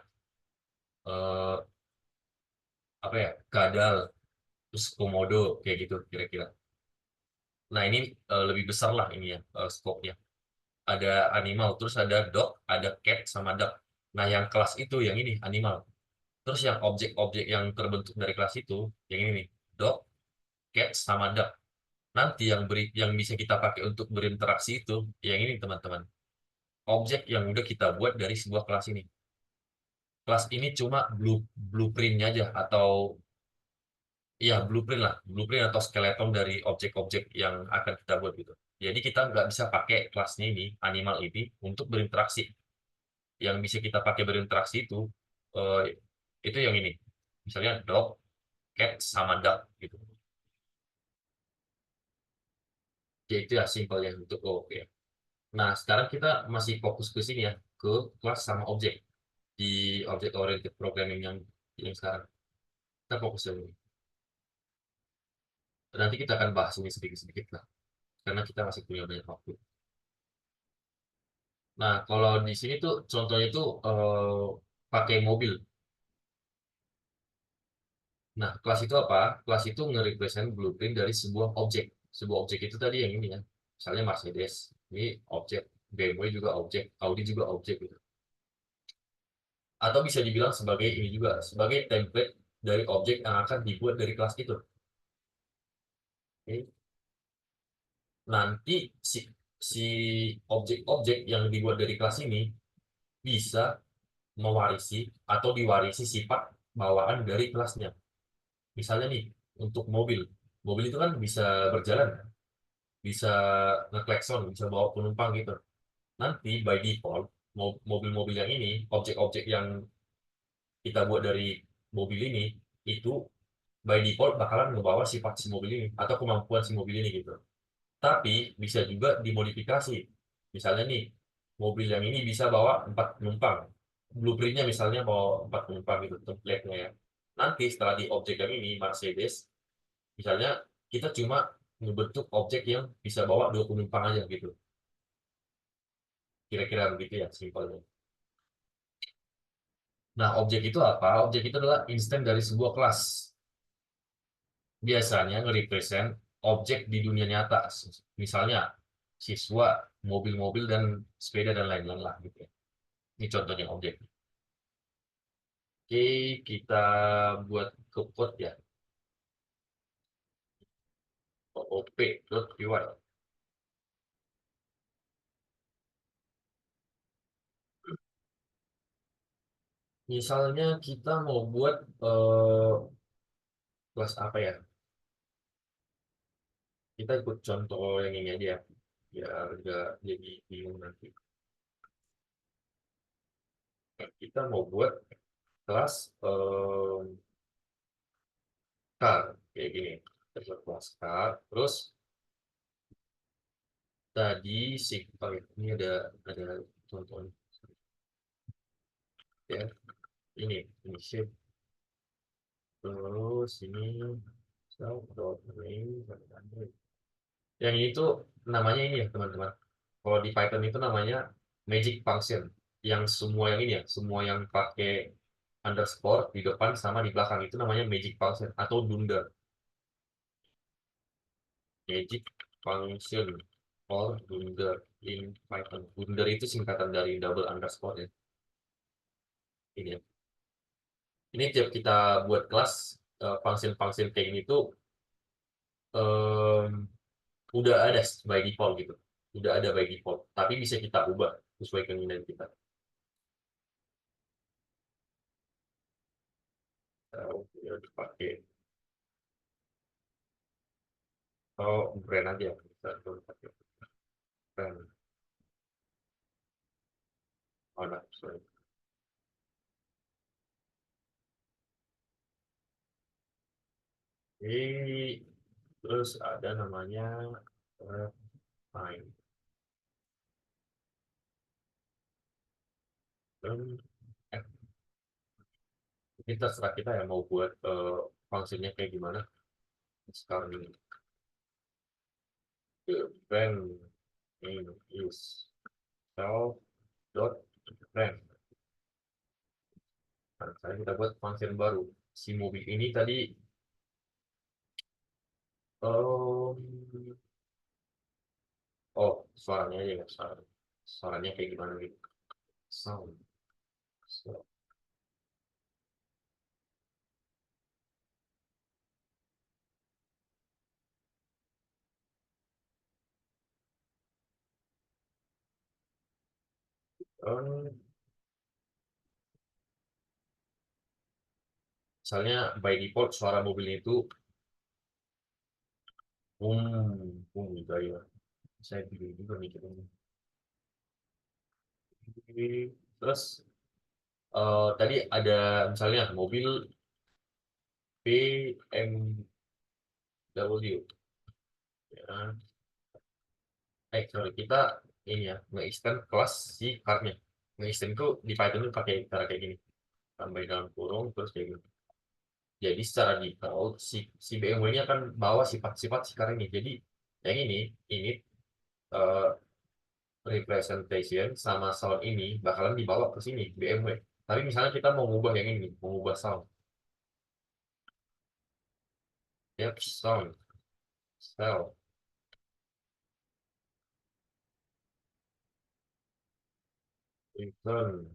eh, apa ya? Kadal, terus komodo kayak gitu kira-kira. Nah, ini lebih besar lah ini ya skopnya. Ada animal, terus ada dog, ada cat sama duck. Nah, yang kelas itu yang ini animal. Terus yang objek-objek yang terbentuk dari kelas itu yang ini nih, dog, cat sama duck. Nanti yang bisa kita pakai untuk berinteraksi itu yang ini teman-teman. Objek yang udah kita buat dari sebuah kelas ini. Kelas ini cuma blueprintnya aja atau ya blueprint lah, blueprint atau skeleton dari objek-objek yang akan kita buat gitu. Jadi kita nggak bisa pakai kelasnya ini, animal ini untuk berinteraksi. Yang bisa kita pakai berinteraksi eh, itu yang ini. Misalnya dog, cat, sama duck gitu. Ya itu ya simpelnya untuk oke. Nah, sekarang kita masih fokus ke sini ya, ke kelas sama objek di object oriented programming yang sekarang. Kita fokus ke ini. Nanti kita akan bahas ini sedikit-sedikit lah, karena kita masih punya banyak waktu. Nah, kalau di sini tuh contohnya tuh pakai mobil. Nah, kelas itu apa? Kelas itu nge-represent blueprint dari sebuah objek. Sebuah objek itu tadi yang ini ya. Misalnya Mercedes, ini objek. BMW juga objek, Audi juga objek gitu. Atau bisa dibilang sebagai ini juga, sebagai template dari objek yang akan dibuat dari kelas itu. Oke. Nanti si si objek-objek yang dibuat dari kelas ini bisa mewarisi atau diwarisi sifat bawaan dari kelasnya. Misalnya nih, untuk mobil. Mobil itu kan bisa berjalan, bisa ngeklakson, bisa bawa penumpang gitu. Nanti by default, mobil-mobil yang ini, objek-objek yang kita buat dari mobil ini, itu by default bakalan ngebawa sifat si mobil ini, atau kemampuan si mobil ini gitu. Tapi bisa juga dimodifikasi. Misalnya nih, mobil yang ini bisa bawa 4 penumpang. Blueprintnya misalnya bawa 4 penumpang gitu, template-nya ya. Nanti setelah di objek yang ini, Mercedes, misalnya kita cuma membentuk objek yang bisa bawa 2 penumpang aja gitu. Kira-kira begitu ya simpelnya. Nah, objek itu apa? Objek itu adalah instan dari sebuah kelas. Biasanya nge-represent objek di dunia nyata. Misalnya siswa, mobil-mobil, dan sepeda, dan lain-lain lah gitu ya. Ini contohnya objek. Oke, kita buat ke code ya. op.py. Misalnya kita mau buat kelas apa ya? Kita ikut contoh yang ini aja ya. Biar nggak jadi bingung nanti. Kita mau buat kelas car kayak gini. Kita buat kelas car. Terus tadi si oh ya, ini ada contohnya ya. Ini shape. Terus ini self.name. Yang ini tuh namanya ini ya teman-teman. Kalau di Python itu namanya magic function. Yang semua yang ini ya, semua yang pakai underscore di depan sama di belakang itu namanya magic function atau dunder. Magic function or dunder in Python. Dunder itu singkatan dari double underscore ya. Ini ya. Ini tiap kita buat kelas function-function kayak ini tuh em, udah ada by default gitu. Udah ada by default. Tapi bisa kita ubah sesuai keinginan kita. Ya, dipakai. Oh, brand aja. Bisa tuh pakai brand. Oh, nah, sorry. Terus ada namanya fine. Dan ini terserah kita ya mau buat fungsinya kayak gimana. Sekarang ini the brand name is self dot brand. Nah, sekarang kita buat function baru. Si mobil ini tadi um, oh suaranya aja ya suaranya kayak gimana gitu. Sound. So, um, misalnya by default suara mobilnya itu gitu ya. Saya bingung juga mikirnya. Terus tadi ada misalnya mobil BMW ya. Sorry kita ini ya nge-extend kelas si car-nya. Nge-extend itu di Python itu pakai cara kayak gini, tambah dalam kurung terus kayak gini. Jadi secara default si BMW ini akan bawa sifat-sifat si car ini. Jadi yang ini eh, representation sama sound ini bakalan dibawa ke sini BMW. Tapi misalnya kita mau ngubah yang ini, mau ngubah sound. Yep, sound, style, return.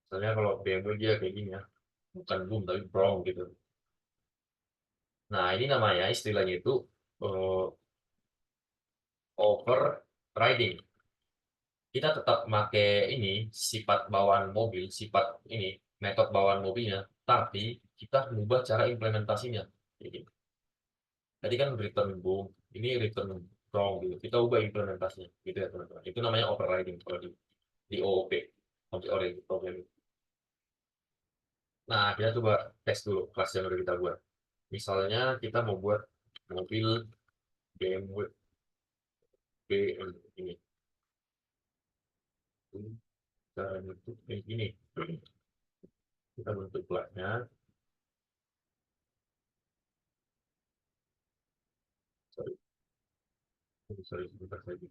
Misalnya kalau BMW dia kayak gini ya, bukan boom tapi brown gitu. Nah, ini namanya istilahnya itu uh, overriding. Kita tetap pakai ini sifat bawaan mobil, sifat ini metode bawaan mobilnya, tapi kita mengubah cara implementasinya. Kayak gitu. Tadi kan return boom, ini return wrong gitu. Kita ubah implementasinya, gitu ya teman-teman. Itu namanya overriding kalau di OOP, object oriented programming. Nah, kita coba tes dulu kelas yang udah kita buat. Misalnya kita mau buat mobil BMW ini. Cara bentuk kayak gini. Kita bentuk kelasnya. Sorry, sorry, sebentar saja.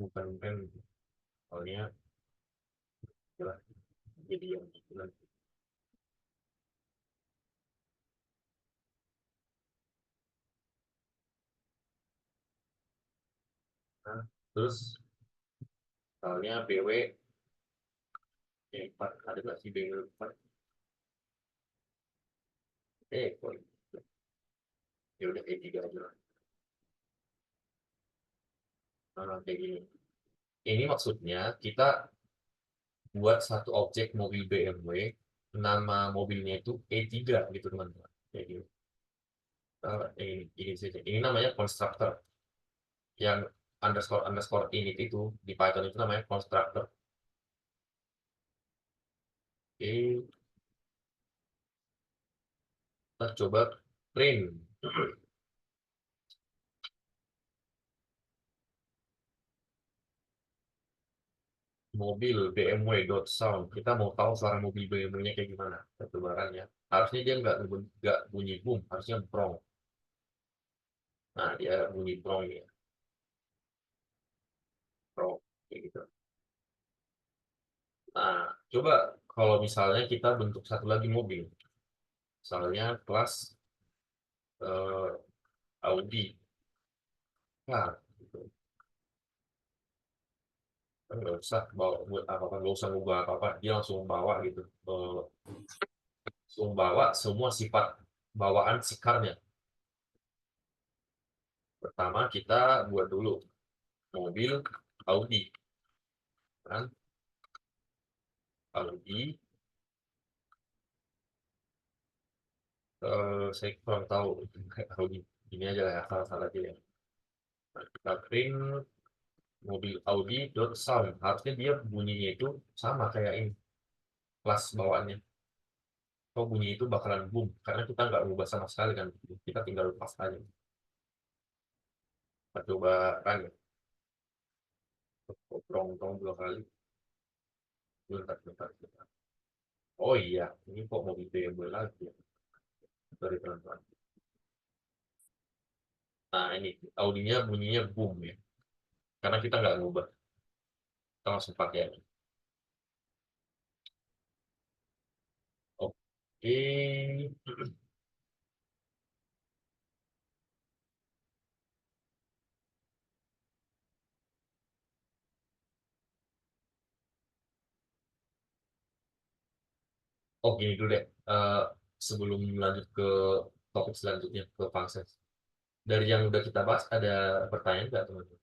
Bukan kan soalnya jelas jadi yang bulan. Nah, terus soalnya BW 4 ada nggak sih BW 4? Kok ya udah E3 aja lah. Nah, kayak gini. Ini maksudnya kita buat satu objek mobil BMW, nama mobilnya itu E3 gitu teman-teman. Kayak gini. Ini namanya constructor yang underscore underscore init itu di Python itu namanya constructor. Oke, kita coba print mobil BMW.sound. Kita mau tahu suara mobil BMW-nya kayak gimana pertubarannya. Harusnya dia nggak bunyi boom, harusnya prong. Nah, dia bunyi prong ya, prong kayak gitu. Nah, coba kalau misalnya kita bentuk satu lagi mobil, misalnya kelas Audi. Nah, gitu. Kan nggak usah bawa buat apa-apa, nggak usah ngubah apa-apa, dia langsung bawa gitu. Langsung bawa semua sifat bawaan sikarnya. Pertama kita buat dulu mobil Audi, kan? Audi, saya kurang tahu Audi. Ini aja lah ya, salah-salah aja ya. Nah, kita print mobil Audi dot sound, harusnya dia bunyinya itu sama kayak ini kelas bawaannya. Oh, bunyi itu bakalan boom karena kita nggak ngubah sama sekali kan, kita tinggal lepas aja. Kita coba kan ya, tong 2 kali. Bentar, bentar, bentar. Oh iya, ini kok mobil BMW lagi ya. Dari pelan-pelan. Nah ini Audinya bunyinya boom ya, karena kita nggak ngubah, kita langsung pakai aja. Oke. Oh gini dulu deh. Sebelum lanjut ke topik selanjutnya ke Pangses. Dari yang udah kita bahas ada pertanyaan nggak teman-teman?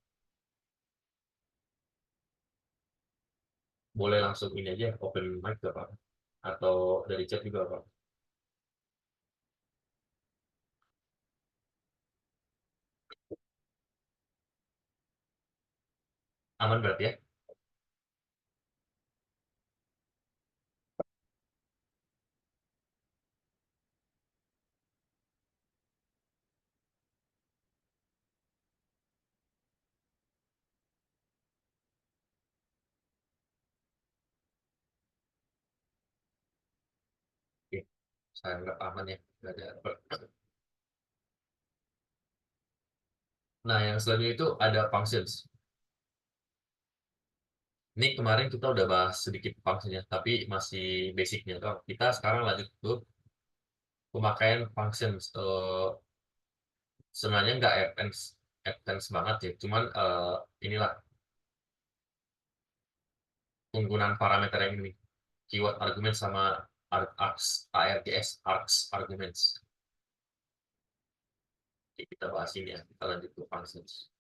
Boleh langsung ini aja open mic gak apa, atau dari chat juga apa? Aman berarti ya? Oke, saya nggak aman ya, nggak ada. Nah yang selanjutnya itu ada functions. Ini kemarin kita udah bahas sedikit functionnya, tapi masih basicnya doang. Kita sekarang lanjut ke pemakaian functions. Sebenarnya nggak advance banget ya, cuman inilah penggunaan parameter yang ini, keyword argument sama args arguments. Oke, kita bahas ini ya, kita lanjut ke functions.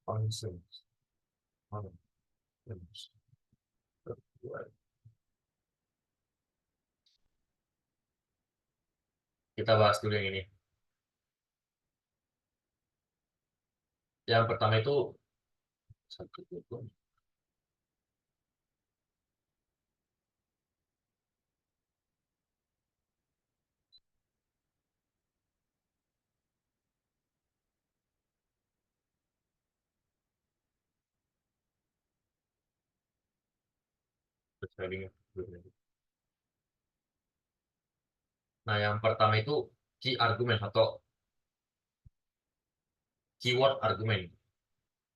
Functions. Functions. Kita bahas dulu yang ini. Yang pertama itu satu dua, saya bingung. Nah, yang pertama itu key argument atau keyword argument,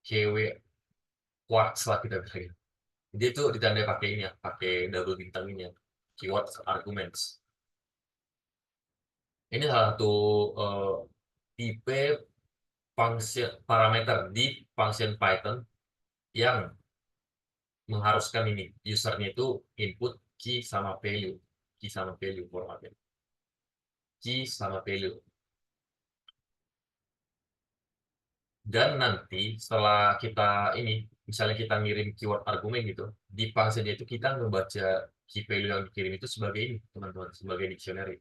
KW quarks lah kita bilang. Jadi itu ditandai pakai ini ya, pakai double bintang ini ya, keyword arguments. Ini salah satu eh, tipe function parameter di function Python yang mengharuskan ini usernya itu input key sama value, formatnya, key sama value. Dan nanti setelah kita ini, misalnya kita ngirim keyword argumen gitu, di function itu kita ngebaca key value yang dikirim itu sebagai ini, teman-teman, sebagai dictionary.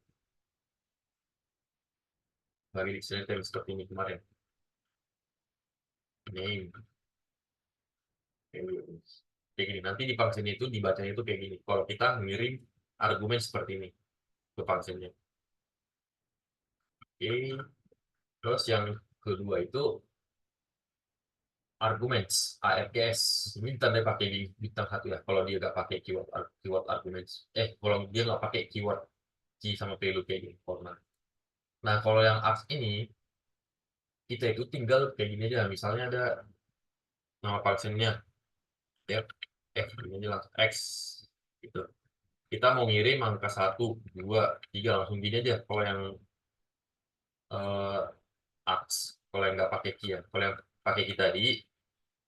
Sebagai dictionary term seperti ini kemarin. Name, value. Kayak gini. Nanti di function itu dibacanya itu kayak gini. Kalau kita ngirim argumen seperti ini ke functionnya. Oke. Terus yang kedua itu arguments, ARGS. Ini tanda pakai di bintang satu ya. Kalau dia nggak pakai keyword arguments. Kalau dia nggak pakai keyword key sama value kayak gini. Format. Nah, kalau yang args ini, kita itu tinggal kayak gini aja. Misalnya ada nama functionnya, ya, ini aja langsung X, gitu. Kita mau ngirim angka 1, 2, 3, langsung gini aja. Kalau yang eh, args, kalau yang nggak pakai key ya. Kalau yang pakai key tadi,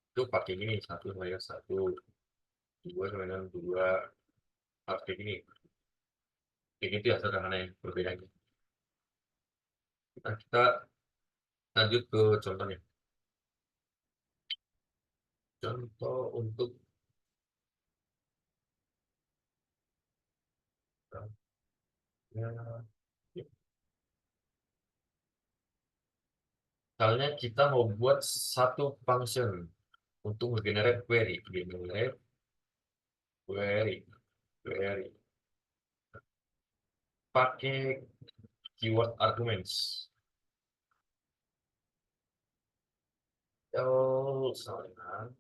itu pakai gini, 1, 2, sama dengan 2, harus kayak gini. Kayak gitu ya, sederhana yang perbedaannya. Nah, kita lanjut ke contohnya. Contoh untuk ya, Misalnya kita mau buat satu function untuk generate query, query, pakai keyword arguments. Sama dengan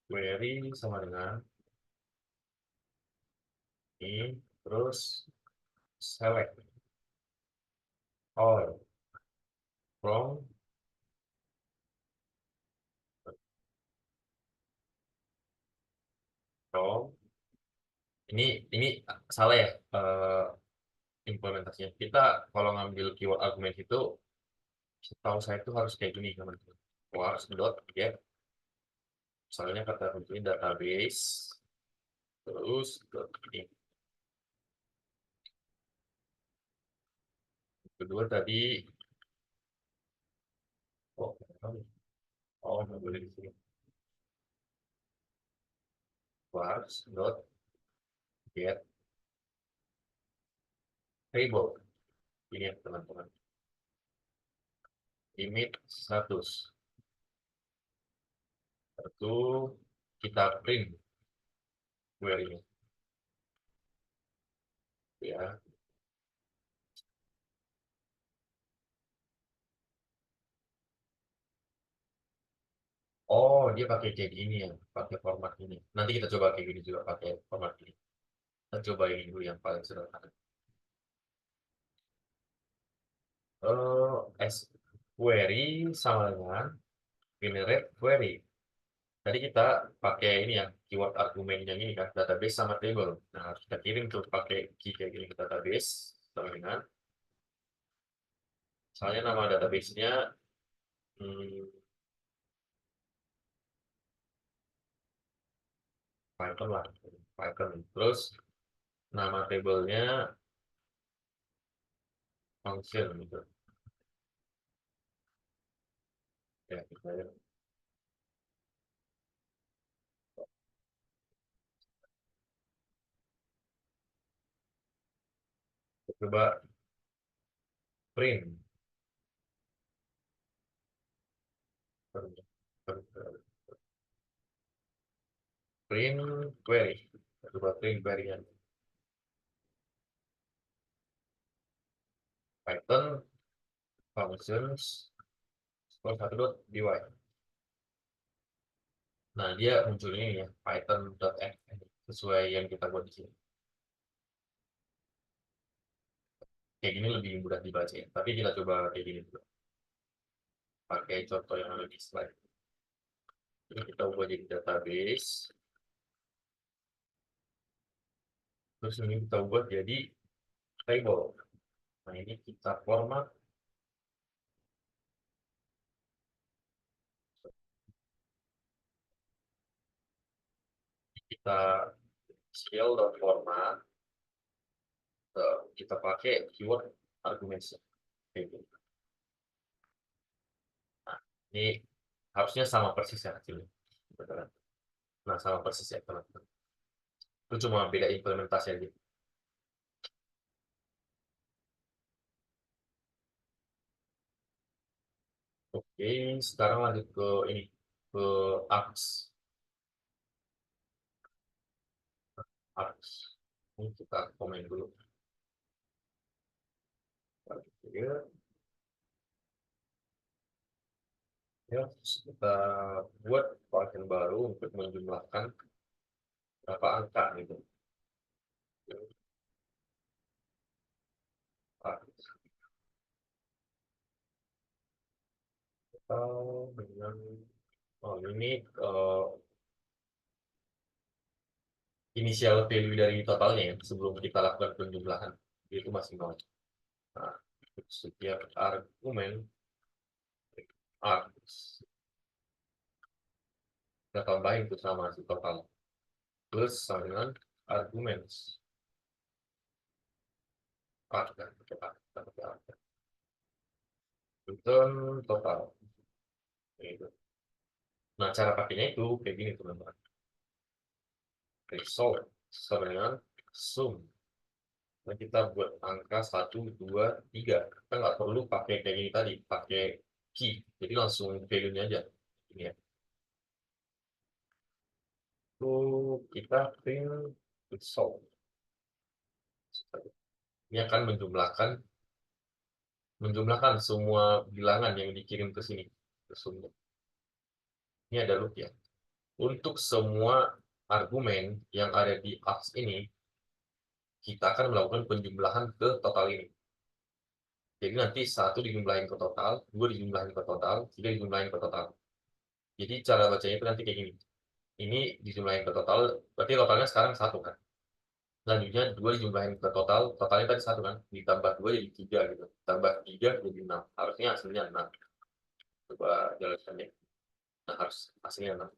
query sama dengan ini, terus select all from from ini salah ya, implementasinya. Kita kalau ngambil keyword argument itu, setahu saya itu harus kayak gini teman-teman. Harus dot get, misalnya kata kunci database, terus dot ini. Kedua tadi, oh, nggak boleh di sini. Vars dot get table. Ini ya teman-teman. Image status. Itu kita print query-nya. Ya. Oh, dia pakai kayak gini ya, pakai format ini. Nanti kita coba kayak gini juga pakai format ini. Kita coba ini dulu yang paling sederhana. S query sama dengan generate query. Tadi kita pakai ini ya, keyword argumen yang ini kan, database sama table. Nah, harus kita kirim tuh pakai key kayak gini ke database sama dengan, misalnya nama database-nya Python lah, Python. Terus nama table-nya function gitu. Ya, kita coba print print query, coba print query yang Python functions satu dot py. Nah, dia muncul ini ya, python.f sesuai yang kita buat di sini. Kayak gini lebih mudah dibaca ya, tapi kita coba kayak gini dulu, pakai contoh yang ada di slide. Ini kita ubah jadi database, terus ini kita ubah jadi table. Nah, ini kita format, kita scale.format, kita pakai keyword arguments. Nah, ini harusnya sama persis ya hasilnya. Nah, sama persis ya teman-teman. Itu cuma beda implementasi aja. Oke, sekarang lanjut ke ini, ke args. Args. Ini kita komen dulu. Ya, ya, kita buat function baru untuk menjumlahkan berapa angka gitu. Args. Dengan ini inisial value dari totalnya ya, sebelum kita lakukan penjumlahan itu masih 0. Nah, setiap argumen args kita tambahin itu sama si total plus sama dengan arguments return total gitu. Nah, cara pakainya itu kayak gini teman-teman. Result sama dengan sum Nah, kita buat angka 1, 2, 3. Kita nggak perlu pakai kayak gini tadi, pakai key. Jadi langsung value-nya aja. Ini ya. Lalu kita print result. Ini akan menjumlahkan semua bilangan yang dikirim ke sini. Ini ada loop ya. Untuk semua argumen yang ada di ARGS ini, kita akan melakukan penjumlahan ke total ini. Jadi nanti 1 dijumlahin ke total, 2 dijumlahin ke total, 3 dijumlahin ke total. Jadi cara bacanya itu nanti kayak gini. Ini dijumlahin ke total, berarti totalnya sekarang 1 kan. Selanjutnya 2 dijumlahin ke total, totalnya tadi 1 kan. Ditambah 2 jadi 3 gitu. Tambah 3 jadi 6. Harusnya hasilnya 6. Coba jelaskan ya. Nah, harus hasilnya 6.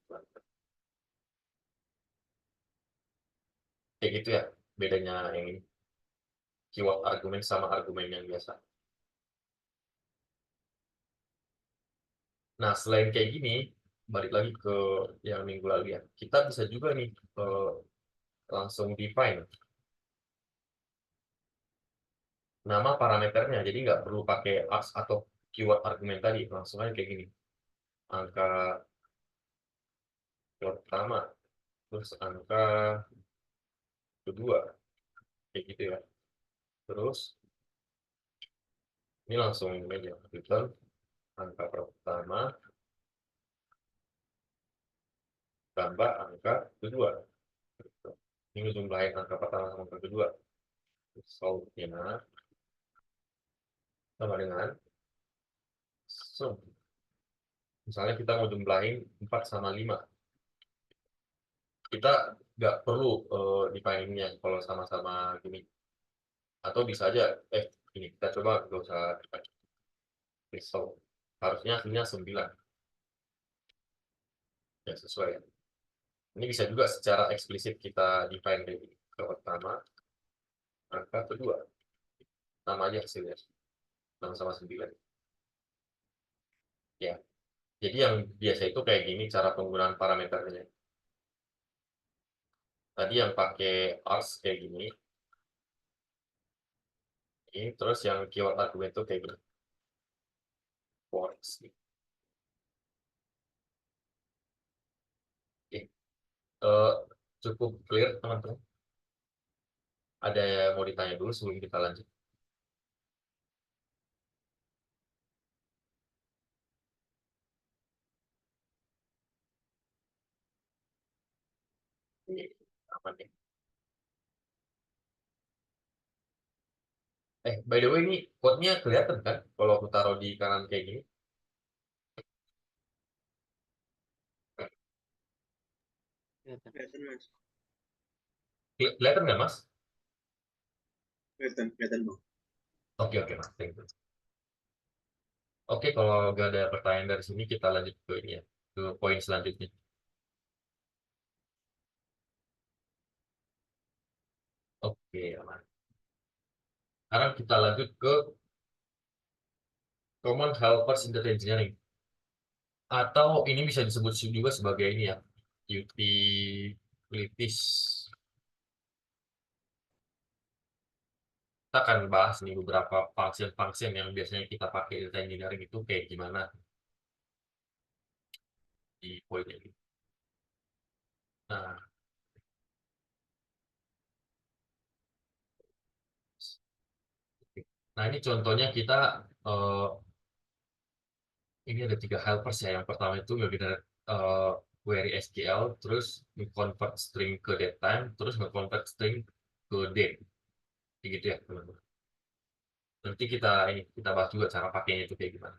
Kayak gitu ya, bedanya yang ini. Keyword argumen sama argumen yang biasa. Nah, selain kayak gini, balik lagi ke yang minggu lalu ya. Kita bisa juga nih langsung define nama parameternya. Jadi nggak perlu pakai as atau keyword argumen tadi. Langsung aja kayak gini. Angka pertama, terus angka kedua. Kayak gitu ya. Terus, ini langsung aja. Return angka pertama tambah angka kedua. Ini jumlahin angka pertama sama angka kedua. Result-nya sama dengan sum. Misalnya kita mau jumlahin 4 sama 5. Kita nggak perlu defining-nya kalau sama-sama gini. Atau bisa aja, ini kita coba nggak usah result. Harusnya hasilnya 9. Ya, sesuai ya. Ini bisa juga secara eksplisit kita define dari angka pertama, angka kedua. Sama aja hasilnya. Sama-sama 9. Ya. Jadi yang biasa itu kayak gini cara penggunaan parameternya. Tadi yang pakai ARS kayak gini. Ini terus yang keyword argument itu kayak gini. Words. Oke. Cukup clear teman-teman. Ada yang mau ditanya dulu sebelum kita lanjut? Ini aman ya. By the way ini code-nya kelihatan kan? Kalau aku taruh di kanan kayak gini. Kelihatan mas, Kelihatan nggak Mas? kelihatan bang. Oke, oke Mas. Thank you. Oke, kalau nggak ada pertanyaan dari sini kita lanjut ke ini ya. Ke poin selanjutnya. Oke, aman. Sekarang kita lanjut ke Common Helpers in Data Engineering. Atau ini bisa disebut juga sebagai ini ya. Utilities. Kita akan bahas nih beberapa function-function yang biasanya kita pakai di data engineering itu kayak gimana di poin ini. Nah, ini contohnya kita ini ada 3 helpers ya. Yang pertama itu nge-generate query SQL, terus nge-convert string ke datetime, terus nge-convert string ke date. Kayak gitu ya, teman-teman. Nanti kita bahas juga cara pakainya itu kayak gimana.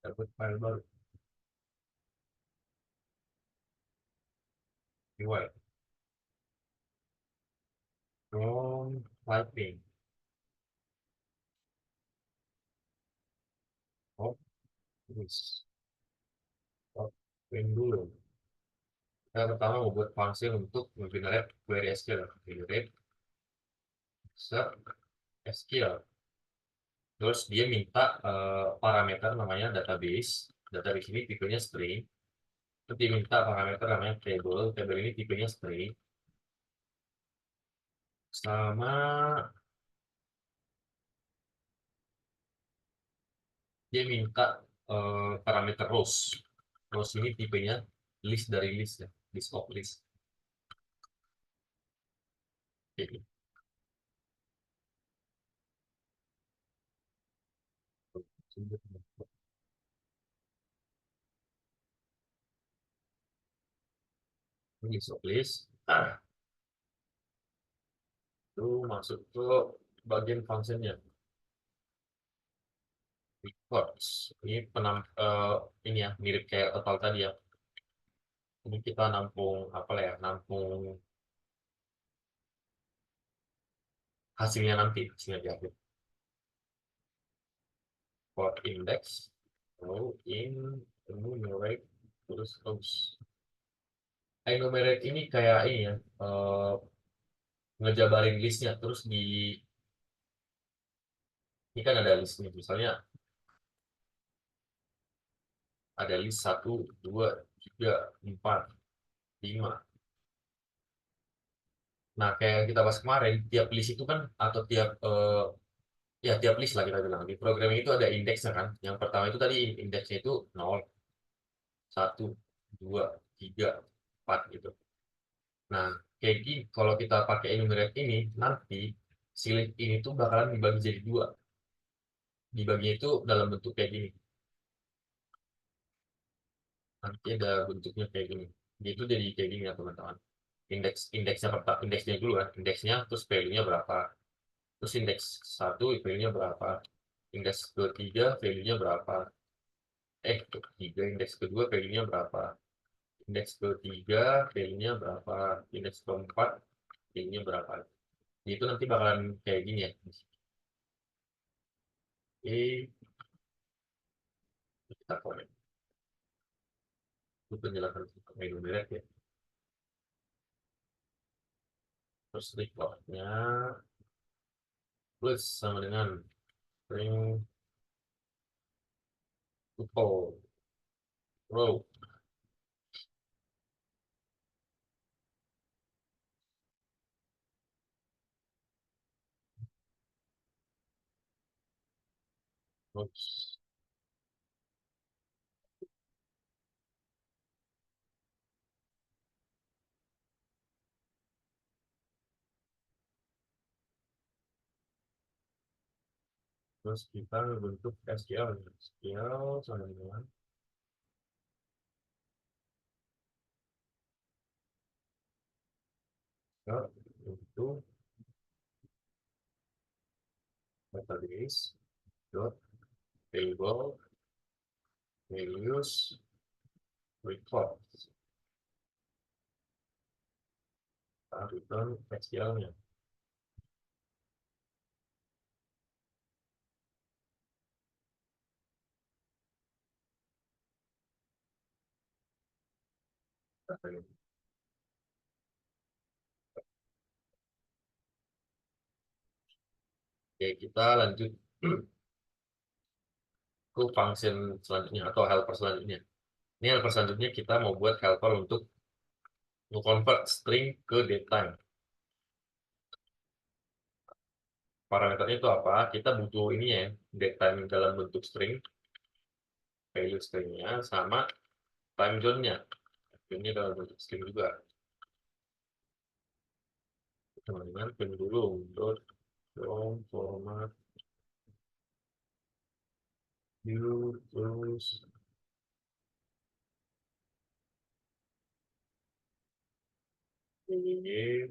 Dapat file baru. UI. From typing. Oh, terus. Open dulu. Kita pertama mau buat function untuk generate query SQL. Generate set SQL. Terus dia minta parameter namanya database. Database ini tipenya string. Nanti minta parameter namanya table. Table ini tipenya string. Sama dia minta parameter rows. Rows ini tipenya list dari list ya, list of list. Oke. List of list. Itu masuk ke bagian functionnya. Records. Ini ini ya mirip kayak total tadi ya. Ini kita nampung apa lah ya, nampung hasilnya nanti, hasilnya di akhir. For index, row in enumerate terus rows. Enumerate ini kayak ini ya, ngejabarin listnya terus ini kan ada listnya, misalnya ada list 1, 2, 3, 4, 5. Nah, kayak kita bahas kemarin, tiap list itu kan atau ya tiap list lah kita bilang. Di programming itu ada indeksnya kan. Yang pertama itu tadi indeksnya itu 0, 1, 2, 3, 4 gitu. Nah, kayak gini, kalau kita pakai enumerate ini, nanti si list ini tuh bakalan dibagi jadi 2. Dibaginya itu dalam bentuk kayak gini. Nanti ada bentuknya kayak gini. Dia itu jadi kayak gini ya teman-teman. Indeksnya dulu kan. Indeksnya terus value-nya berapa. Terus indeks 1 value-nya berapa. Indeks ketiga value-nya berapa. Ketiga, indeks kedua value-nya berapa. Indeks ketiga value-nya berapa. Indeks keempat value-nya berapa. Itu nanti bakalan kayak gini ya. Kita komen. Itu penjelasan tentang enumerate ya. Terus record-nya plus sama dengan string tuple row. Terus kita bentuk SQL. SQL sama dengan untuk database dot table values records. Kita return SQL-nya. Oke, kita lanjut ke function selanjutnya atau helper selanjutnya. Ini helper selanjutnya kita mau buat helper untuk convert string ke datetime. Parameternya itu apa? Kita butuh ini ya, datetime dalam bentuk string, value stringnya sama time zone-nya. Ini dalam bentuk string juga. Teman-teman, pin dulu dot format view terus ini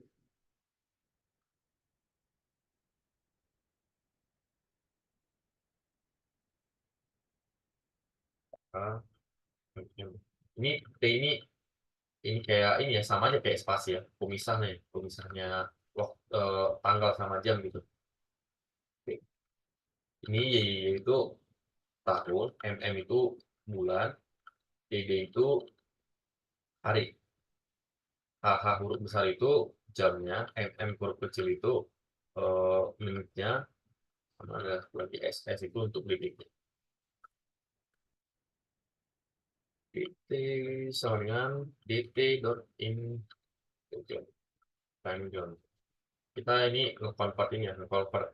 ini ini kayak ini ya sama aja kayak spasi ya pemisahnya tanggal sama jam gitu. Ini yaitu tahun, itu bulan, dd itu hari, hh huruf besar itu jamnya, huruf kecil itu menitnya, sama ada lagi ss itu untuk detiknya. dt sama dengan dt dot in time zone. Kita ini nge-convert ini ya, nge-convert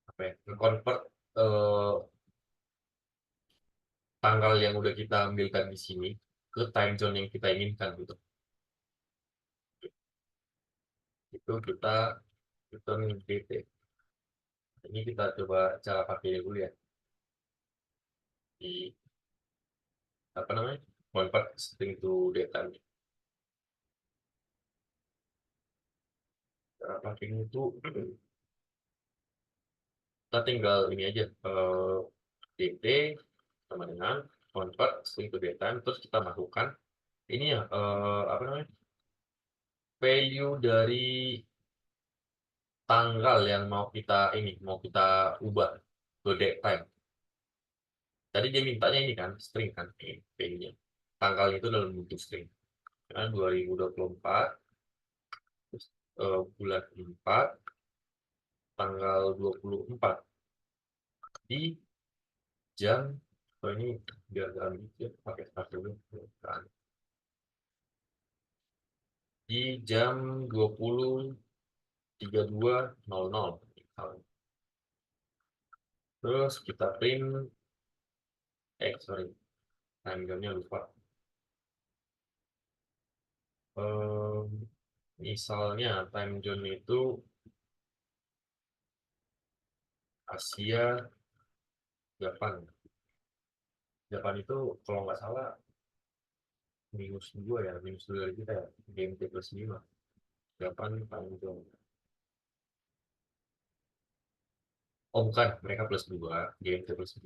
apa ya? Nge-convert tanggal yang udah kita ambilkan di sini ke time zone yang kita inginkan gitu. Itu kita return dt. Ini kita coba cara pakainya dulu ya. Di apa namanya? Convert string to data. Cara pakainya itu kita tinggal ini aja dt sama dengan convert string to data, terus kita masukkan ini ya apa namanya, value dari tanggal yang mau kita ubah ke date time. Tadi dia mintanya ini kan string kan, ini value-nya tanggalnya itu dalam bentuk string kan 2024 terus, bulan 4 tanggal 24 di jam, ini biar gak gitu ya, pakai start dulu kan, di jam 20.32.00 misalnya. Terus kita print sorry, time zone-nya lupa. Misalnya time zone itu Asia Jepang. Jepang itu kalau nggak salah -2 ya, -2 dari kita ya, GMT +5. Jepang time zone. Oh bukan, mereka +2, GMT +9.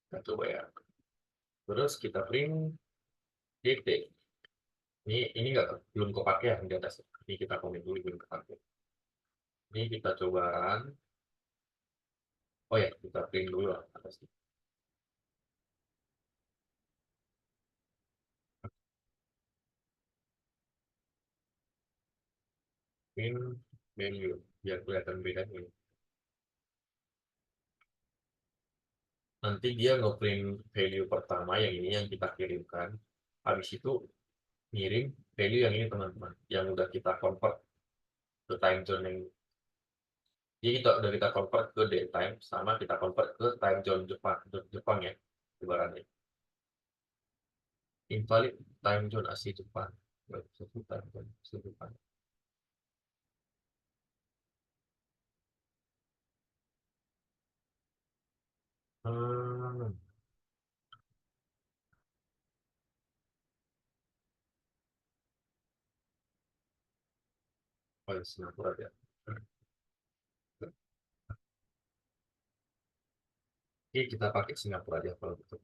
Kita coba ya. Terus kita print DT. Ini nggak, belum kepake ya di atas. Ini kita komen dulu belum kepake. Ini kita coba run. Oh ya, kita print dulu lah atas. Print value biar kelihatan bedanya. Nanti dia nge-print value pertama yang ini yang kita kirimkan. Habis itu ngirim value yang ini teman-teman, yang udah kita convert ke time zone yang, jadi kita udah kita convert ke daytime sama kita convert ke time zone Jepang ya ibaratnya. Invalid time zone Asia Jepang. Satu time zone Asia Jepang. Hmm, oh ya, Singapura ya. Oke, kita pakai Singapura aja kalau gitu.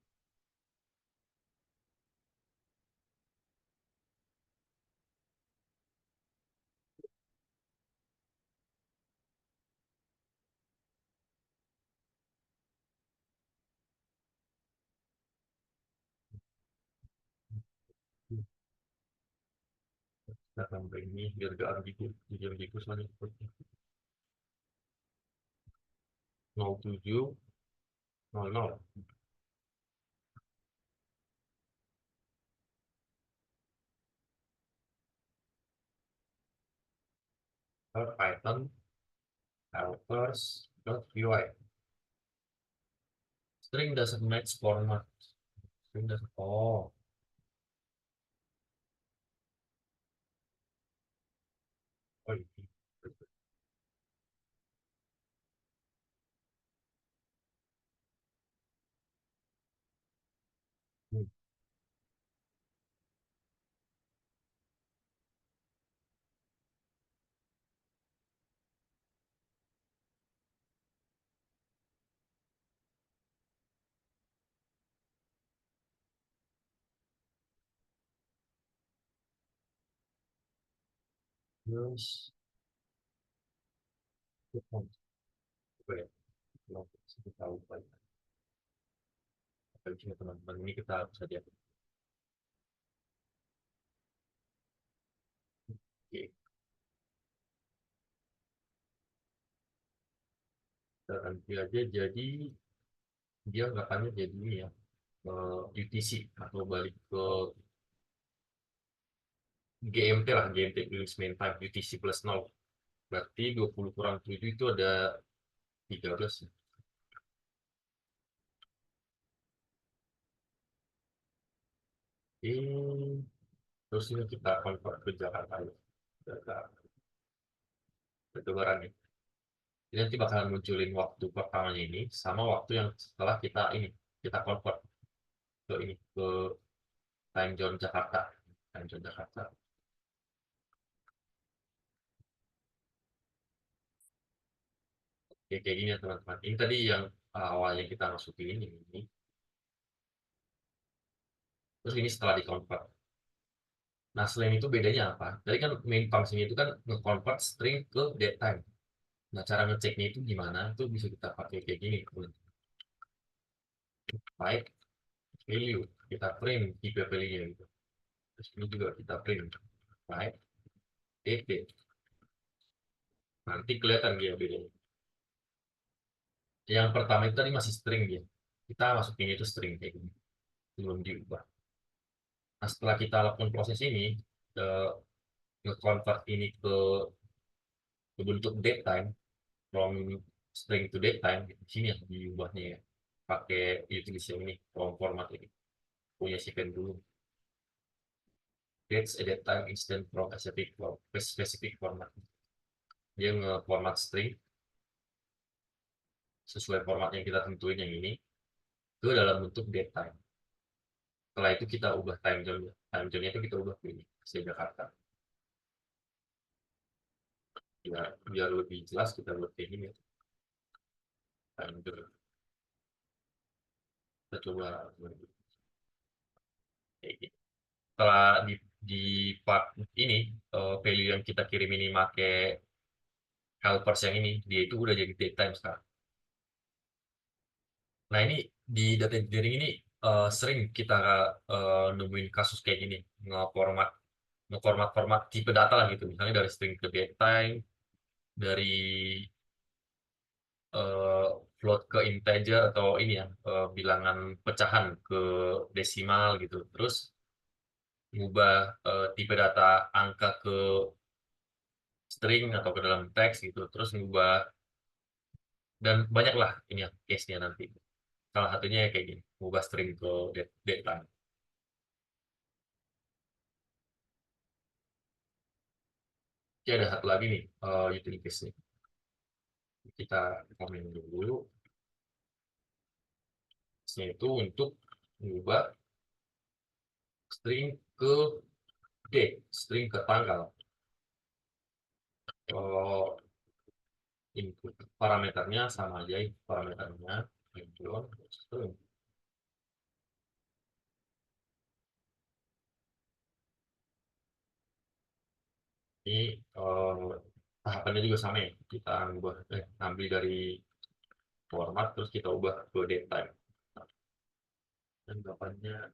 Kita tambah ini biar gak ambigu, jadi ambigu soalnya 07.00. Python helpers.py. String doesn't match format. String doesn't. Oh, oh ini. Hmm. Terus apa ya? Kita tahu apa ya teman-teman, ini kita bisa lihat. Oke, kita ganti aja jadi dia anggapannya jadi ini ya, UTC atau balik ke GMT lah, GMT Greens Mean Time, UTC plus 0. Berarti 20 kurang 7 itu ada 13 ya. Terus ini kita convert ke Jakarta ya. Bertebaran ya. Jadi nanti bakalan munculin waktu pertamanya ini sama waktu yang setelah kita convert ke ini ke time zone Jakarta. Time zone Jakarta. Ya, kayak gini ya teman-teman. Ini tadi yang awalnya kita masukin ini. Terus ini setelah di convert. Nah, selain itu bedanya apa? Tadi kan main function itu kan nge-convert string ke datetime. Nah, cara ngeceknya itu gimana? Itu bisa kita pakai kayak gini. Baik, value. Kita print key value-nya gitu. Terus ini juga kita print. Baik, dt. Nanti kelihatan dia bedanya. Yang pertama itu tadi masih string dia. Kita masukin itu string kayak gini. Belum diubah. Nah, setelah kita lakukan proses ini, nge-convert ini ke bentuk datetime, from string to datetime, di sini ya diubahnya ya. Pakai utility ini, from format ini. Punya si pen dulu. Dates a datetime instant from a specific format. Dia nge-format string sesuai format yang kita tentuin yang ini ke dalam bentuk datetime. Setelah itu kita ubah time zone. Time zone itu kita ubah ke ini, ke Jakarta. Ya, biar lebih jelas kita buat kayak gini. Time zone. Kita coba kayak gini. Setelah di part ini value yang kita kirim ini pakai helpers yang ini, dia itu udah jadi datetime sekarang. Nah, ini di data engineering ini sering kita nemuin kasus kayak gini, nge-format format tipe data lah gitu, misalnya dari string ke datetime, dari eh, float ke integer atau ini ya, bilangan pecahan ke desimal gitu. Terus ngubah tipe data angka ke string atau ke dalam teks gitu. Terus ngubah, dan banyak lah ini ya case-nya nanti. Salah satunya ya kayak gini, ngubah string ke datetime. Oke, ada satu lagi nih utilities nih. Kita komen dulu. Itu untuk mengubah string ke date, string ke tanggal. Kalau input parameternya sama aja, parameternya string. Ini tahapannya juga sama ya. Kita ambil dari format terus kita ubah ke datetime. Dan jawabannya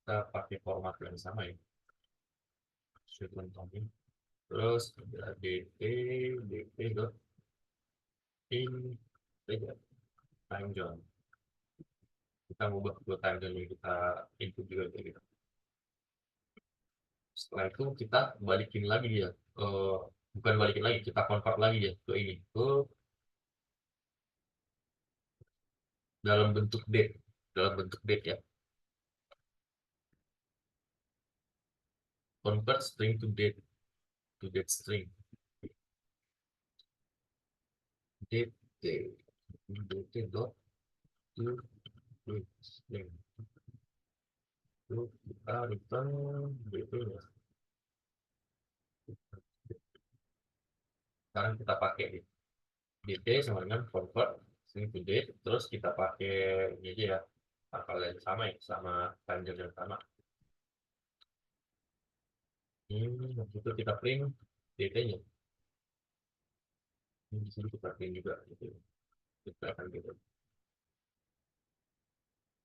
kita pakai format yang sama ya. Terus ada dt dot in time zone. Kita ubah ke time zone yang kita input juga gitu. Setelah itu kita balikin lagi dia, bukan balikin lagi, kita convert lagi dia ke ini, ke dalam bentuk date ya. Convert string to date string. Date dot to date string. Itu kita return date ya. Sekarang kita pakai date sama dengan convert string to date, terus kita pakai ini aja ya, tanggal yang sama ya, sama time zone yang sama. Itu kita print date-nya. Ini di sini kita print juga gitu. Kita akan gitu.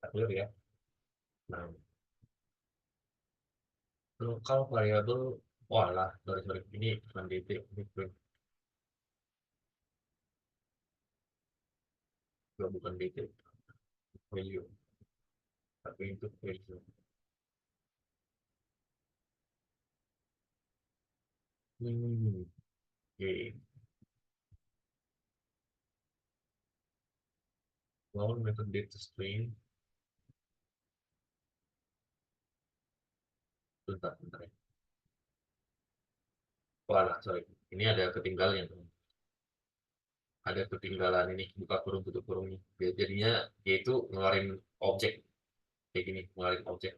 Clear ya. Nah, local variable, walah, sorry, ini bukan dt, ini print, juga bukan dt. value. Tapi itu value. Oke. Lawan method data string. Bentar, bentar ya. Wah, sorry. Ini ada ketinggalan. Ada ketinggalan ini, buka kurung tutup kurung ini. Jadinya yaitu ngeluarin objek kayak gini, ngeluarin objek,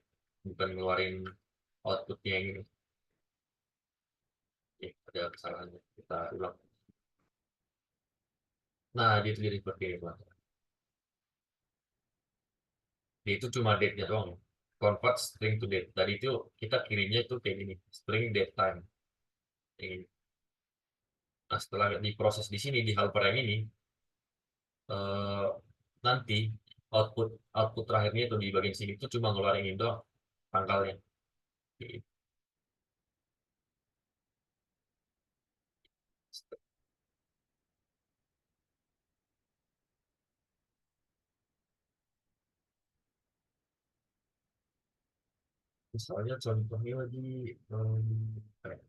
bukan ngeluarin outputnya yang ini. Oke, ada kesalahannya. Kita ulang. Nah, dia sendiri seperti ini, Pak. Dia itu cuma date-nya doang. Convert string to date. Tadi itu kita kirimnya itu kayak gini, string date time. Yang ini. Nah, setelah diproses di sini di helper yang ini, eh, nanti output output terakhirnya itu di bagian sini itu cuma ngeluarin ini doang tanggalnya. Misalnya contohnya lagi kayak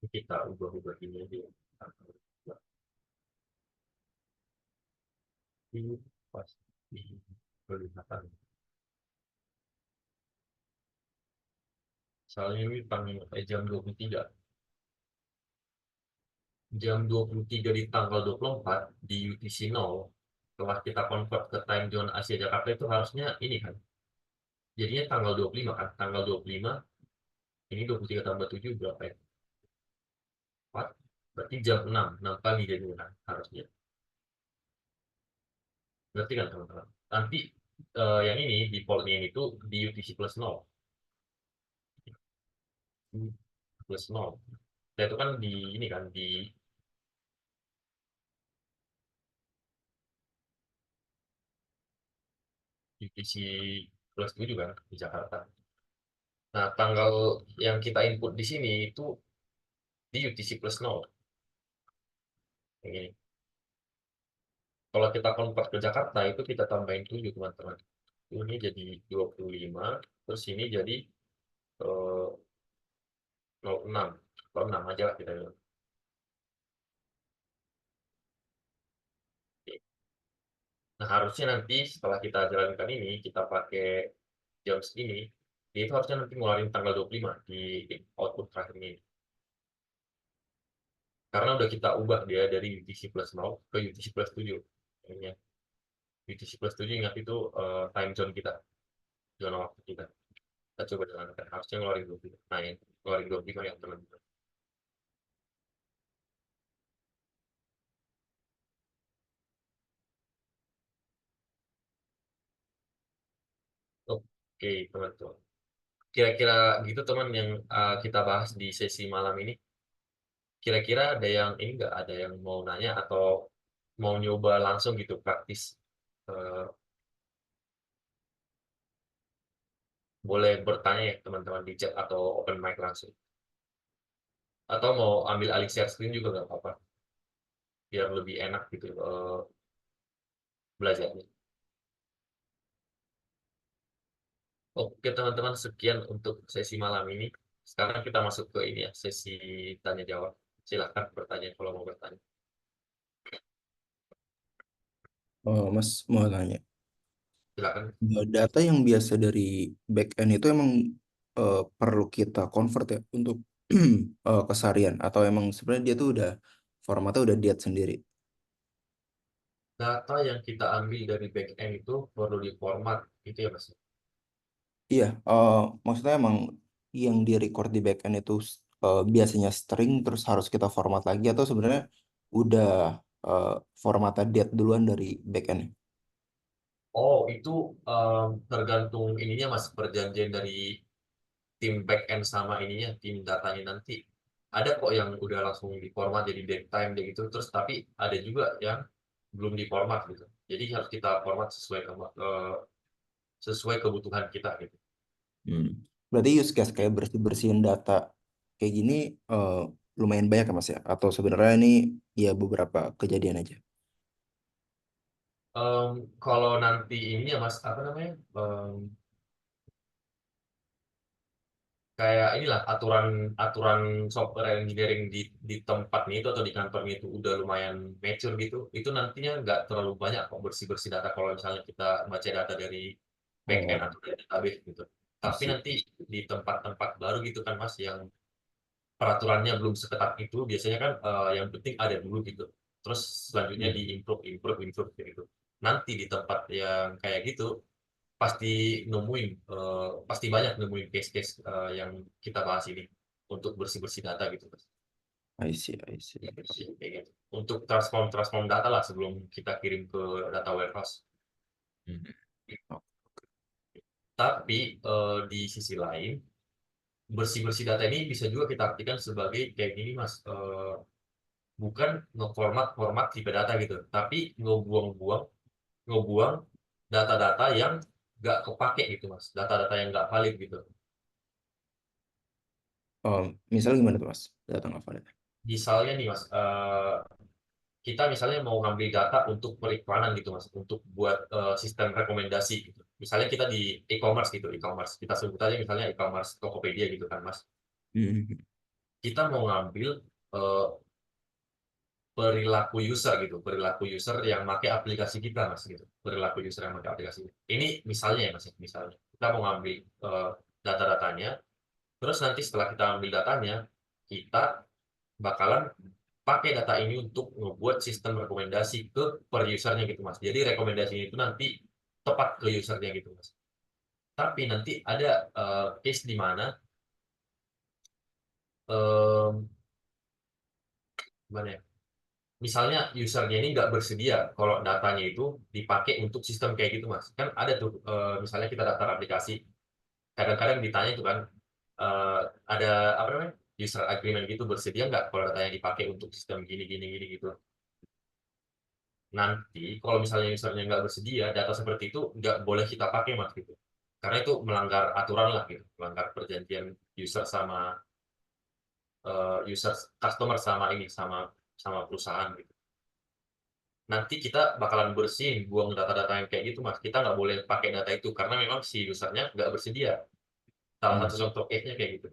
kita ubah-ubah ini aja. Ini pasti kelihatan. Misalnya ini jam 23. Jam 23 di tanggal 24 di UTC 0. Setelah kita convert ke time zone Asia Jakarta itu harusnya ini kan. Jadinya tanggal 25 kan. Tanggal 25 ini 23 tambah 7 berapa ya? 4. Berarti jam 6 pagi jadinya kan harusnya. Berarti kan teman-teman. Nanti yang ini defaultnya ini tuh di UTC plus 0. Plus 0. Nah, itu kan di ini kan di UTC plus 7 kan di Jakarta. Nah, tanggal yang kita input di sini itu di UTC plus 0. Yang ini. Kalau kita convert ke Jakarta itu kita tambahin 7 teman-teman. Ini jadi 25, terus ini jadi 06. Kalau 6 aja lah kita bilang. Oke. Nah, harusnya nanti setelah kita jalankan ini, kita pakai jam segini, dia itu harusnya nanti ngeluarin tanggal 25 di output terakhir ini. Karena udah kita ubah dia dari UTC plus 0 ke UTC plus 7. Ini ya. UTC plus 7 ingat itu time zone kita, zona waktu kita. Kita coba jalankan, harusnya ngeluarin 25. Nah, yang ngeluarin 25 yang teman-teman. Oke, teman-teman. Kira-kira gitu teman yang kita bahas di sesi malam ini. Kira-kira ada yang ini nggak, ada yang mau nanya atau mau nyoba langsung gitu praktis. Eh, Boleh bertanya ya teman-teman di chat atau open mic langsung. Atau mau ambil alih share screen juga nggak apa-apa. Biar lebih enak gitu belajarnya. Oke teman-teman, sekian untuk sesi malam ini. Sekarang kita masuk ke ini ya, sesi tanya jawab. Silahkan bertanya kalau mau bertanya. Oh, Mas mau tanya. Silakan. Data yang biasa dari backend itu emang perlu kita convert ya untuk keseharian atau emang sebenarnya dia tuh udah formatnya udah diet sendiri. Data yang kita ambil dari backend itu perlu diformat, gitu ya Mas. Iya, maksudnya emang yang di record di backend itu biasanya string terus harus kita format lagi atau sebenarnya udah uh, formatnya diet duluan dari backend. Oh, itu tergantung ininya Mas, perjanjian dari tim backend sama ininya, tim datanya nanti. Ada kok yang udah langsung diformat jadi date time deh gitu, terus tapi ada juga yang belum diformat gitu. Jadi harus kita format sesuai kebutuhan kita gitu. Hmm. Berarti use case kayak bersih-bersihin data kayak gini, eh, lumayan banyak ya Mas ya? Atau sebenarnya ini ya beberapa kejadian aja? Kalau nanti ini ya Mas, apa namanya? Kayak inilah aturan software engineering di tempatnya itu atau di kantornya itu udah lumayan mature gitu, itu nantinya nggak terlalu banyak kok bersih-bersih data kalau misalnya kita baca data dari backend Oh, atau dari database gitu. I Tapi see. nanti di tempat-tempat baru gitu kan Mas, yang peraturannya belum seketat itu, biasanya kan yang penting ada dulu gitu. Terus selanjutnya di improve kayak gitu. Nanti di tempat yang kayak gitu pasti pasti banyak nemuin case-case yang kita bahas ini untuk bersih-bersih data gitu Mas. I see, I see. Kayak gitu. Untuk transform data lah sebelum kita kirim ke data warehouse. Hmm. Oh, Tapi di sisi lain bersih-bersih data ini bisa juga kita artikan sebagai kayak gini Mas. Bukan ngeformat tipe data gitu, tapi ngebuang data-data yang nggak kepake gitu Mas. Data-data yang nggak valid gitu. Misalnya gimana tuh Mas? Data nggak valid. Misalnya nih Mas, kita misalnya mau ngambil data untuk periklanan gitu Mas, untuk buat sistem rekomendasi gitu. Misalnya kita di e-commerce gitu, e-commerce. Kita sebut aja misalnya e-commerce Tokopedia gitu kan Mas. Hmm. Kita mau ngambil eh, perilaku user gitu, perilaku user yang pakai aplikasi kita Mas gitu. Perilaku user yang pakai aplikasi. Ini misalnya ya Mas, ya, misalnya. Kita mau ngambil data-datanya, terus nanti setelah kita ambil datanya, kita bakalan pakai data ini untuk membuat sistem rekomendasi ke per usernya gitu Mas. Jadi rekomendasi itu nanti tepat ke usernya gitu Mas. Tapi nanti ada case di mana em, gimana ya? Misalnya usernya ini nggak bersedia kalau datanya itu dipakai untuk sistem kayak gitu Mas. Kan ada tuh misalnya kita daftar aplikasi, kadang-kadang ditanya itu kan eh, ada apa namanya? User agreement gitu, bersedia nggak kalau datanya dipakai untuk sistem gini gini gini gitu. Nanti kalau misalnya usernya nggak bersedia, data seperti itu nggak boleh kita pakai Mas gitu. Karena itu melanggar aturan lah gitu, melanggar perjanjian user sama user customer sama ini sama sama perusahaan gitu. Nanti kita bakalan bersihin buang data-data yang kayak gitu Mas. Kita nggak boleh pakai data itu karena memang si usernya nggak bersedia. Salah Hmm. satu contoh case-nya kayak gitu.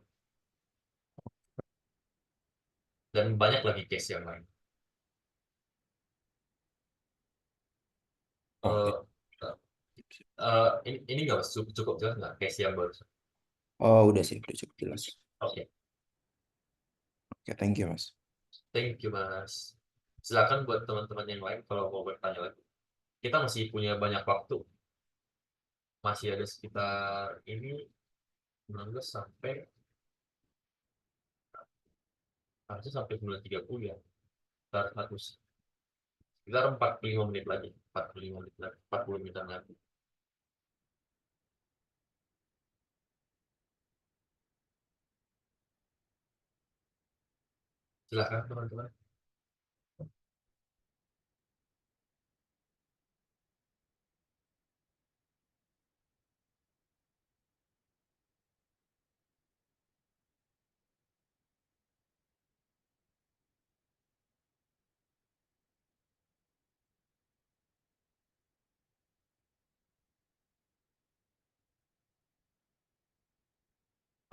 Dan banyak lagi case yang lain. Oke. Eh, ini nggak Mas? Cukup jelas nggak case yang baru? Oh, udah cukup jelas. Oke. Oke, thank you Mas. Thank you, Mas. Silakan buat teman-teman yang lain kalau mau bertanya lagi. Kita masih punya banyak waktu. Masih ada sekitar ini 19 sampai harusnya sampai 9.30 ya. Sekitar 100, sekitar 45 menit lagi. 45 menit lagi. 40 menit lagi. Silakan teman-teman.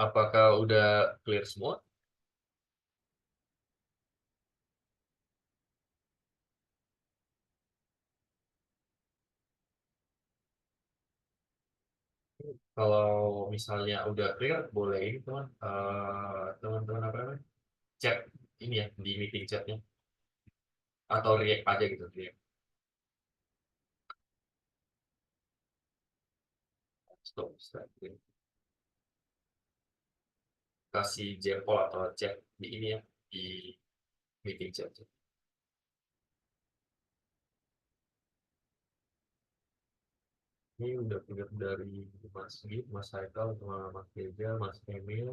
Apakah udah clear semua? Kalau misalnya udah clear, boleh ini teman, teman-teman apa namanya? Chat ini ya di meeting chatnya atau react aja gitu, react. Stop. Kasih jempol atau chat di ini ya di meeting chat. Ini udah punya dari Mas Git, Mas Haikal, sama Mas Teja, Mas Emil.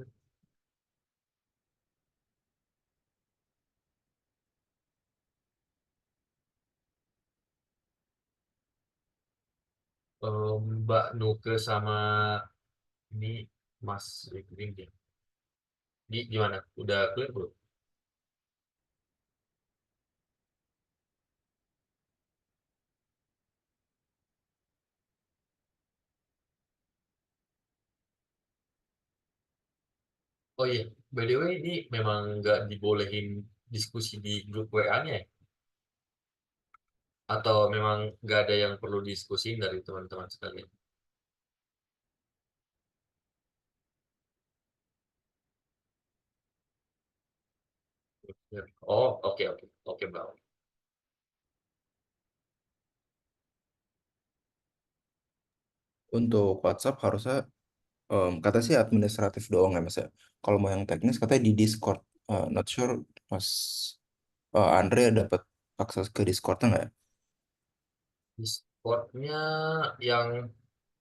Mbak Nuke sama ini Mas Ringin. Di gimana? Udah clear belum? Oh iya, by the way ini memang nggak dibolehin diskusi di grup WA-nya ya? Atau memang nggak ada yang perlu diskusin dari teman-teman sekalian? Ya. Oh, oke oke oke Bang. Untuk WhatsApp harusnya kata sih administratif doang ya Mas ya. Kalau mau yang teknis katanya di Discord. Not sure Mas Andre dapat akses ke Discordnya nggak ya? Discord-nya yang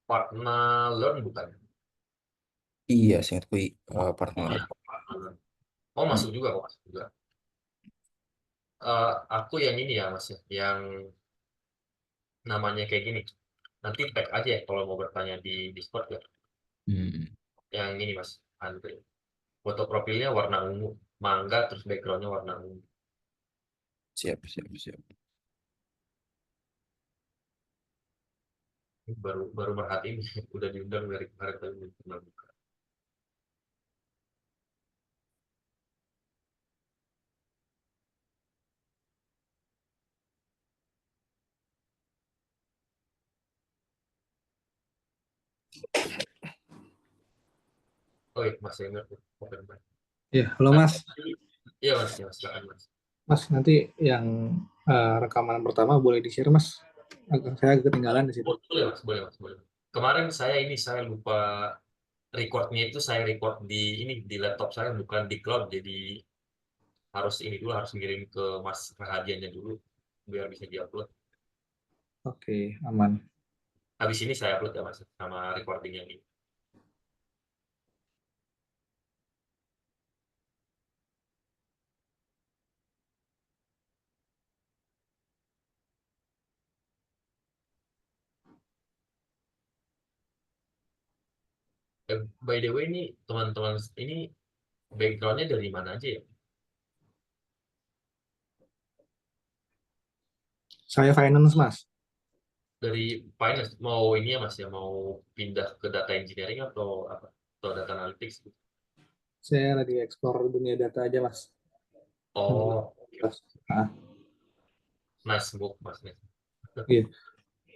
partner learn bukan? Iya, seingatku Oh partner. iya, partner learn. Oh Hmm. masuk juga kok, masuk juga. Aku yang ini ya Mas ya, yang namanya kayak gini. Nanti tag aja ya kalau mau bertanya di Discord ya. Hmm. Yang ini Mas, Andre. Foto profilnya warna ungu, mangga terus backgroundnya warna ungu. Siap, siap, siap. Ini baru baru merhatiin udah diundang dari kemarin tapi belum pernah buka. Oh iya, Mas Emir, open mic. Ya, halo Mas. Iya Mas, ya silakan Mas. Mas, nanti yang rekaman pertama boleh di-share, Mas. Saya ketinggalan di situ. Boleh Mas, boleh Mas, boleh. Kemarin saya lupa recordnya itu saya record di ini di laptop saya bukan di cloud jadi harus ini dulu harus ngirim ke Mas Rahadiannya dulu biar bisa diupload. Oke, aman. Habis ini saya upload ya Mas sama recording yang ini. By the way ini teman-teman ini backgroundnya dari mana aja ya? Saya finance, Mas. Dari finance mau ini ya Mas ya mau pindah ke data engineering atau apa? Atau data analytics gitu? Saya lagi eksplor dunia data aja, Mas. Oh, oke. Mas. Ah, Nice book Mas. Nice. iya.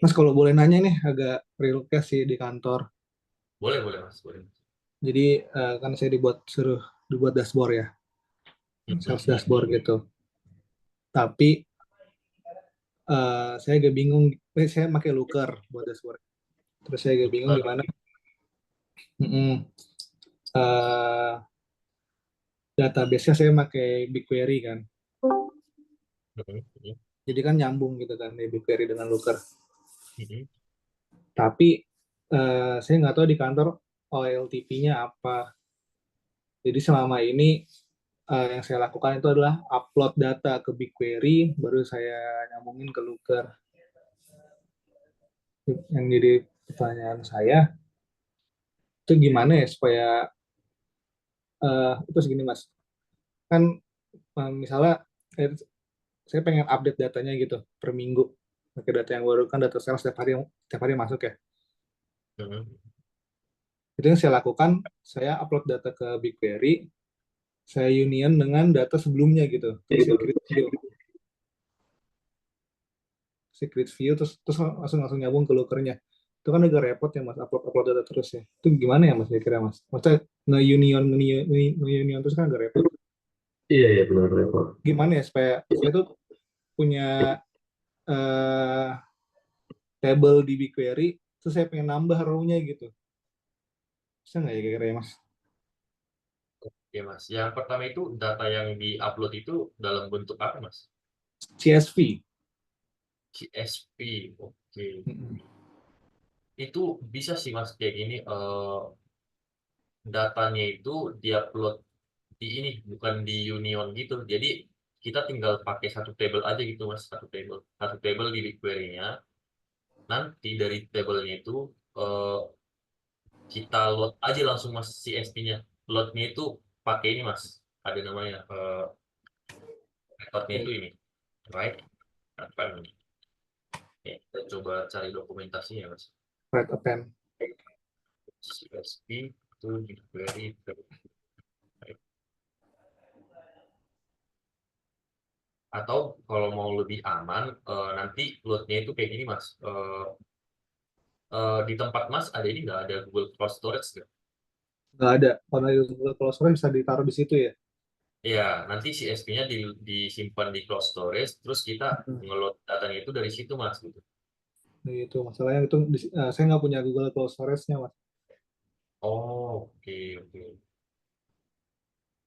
Mas, kalau boleh nanya nih, agak real case sih di kantor. Boleh boleh Mas, boleh. Jadi, kan saya suruh dibuat dashboard ya, sales dashboard gitu. Tapi, saya agak bingung, saya pakai Looker buat dashboard. Terus saya agak bingung gimana. Uh, Database-nya saya pakai BigQuery kan. Jadi kan nyambung gitu kan di BigQuery dengan Looker. Tapi saya nggak tahu di kantor OLTP-nya apa. Jadi selama ini yang saya lakukan itu adalah upload data ke BigQuery, baru saya nyambungin ke Looker. Yang jadi pertanyaan saya, itu gimana ya supaya itu segini Mas. Kan misalnya saya pengen update datanya gitu per minggu. Pakai data yang baru kan data sales setiap hari masuk ya. Itu yang saya lakukan, saya upload data ke BigQuery, saya union dengan data sebelumnya gitu. Terus secret view terus langsung nyambung ke lookernya. Itu kan agak repot ya Mas, upload data terus ya. Itu gimana ya Mas kira-kira Mas? Maksudnya nge-union terus kan agak repot. Iya iya benar repot. Gimana ya supaya saya tuh punya uh, table di BigQuery, terus saya pengen nambah row-nya gitu. Bisa nggak ya kira-kira ya Mas? Oke Mas. Yang pertama itu data yang di-upload itu dalam bentuk apa Mas? CSV. CSV. Oke. Mm-mm. Itu bisa sih Mas kayak gini datanya itu diupload di ini bukan di Union gitu. Jadi kita tinggal pakai satu table aja gitu Mas, satu table di BigQuery-nya. Nanti dari tablenya itu eh, kita load aja langsung Mas CSV-nya. Loadnya itu pakai ini Mas. Ada namanya metodenya itu ini. Right? Apa namanya? Ya, kita coba cari dokumentasinya Mas. Right append. CSV itu di query Atau kalau mau lebih aman, nanti load-nya itu kayak gini Mas, di tempat Mas ada ini nggak, ada Google Cloud Storage nggak? Nggak ada. Kalau storage bisa ditaruh di situ ya. Iya, nanti CSP-nya disimpan di Cloud Storage, terus kita ngeload datanya itu dari situ Mas, gitu. Nah, itu masalahnya itu saya nggak punya Google Cloud Storage-nya, Mas. Oh, oke, oke.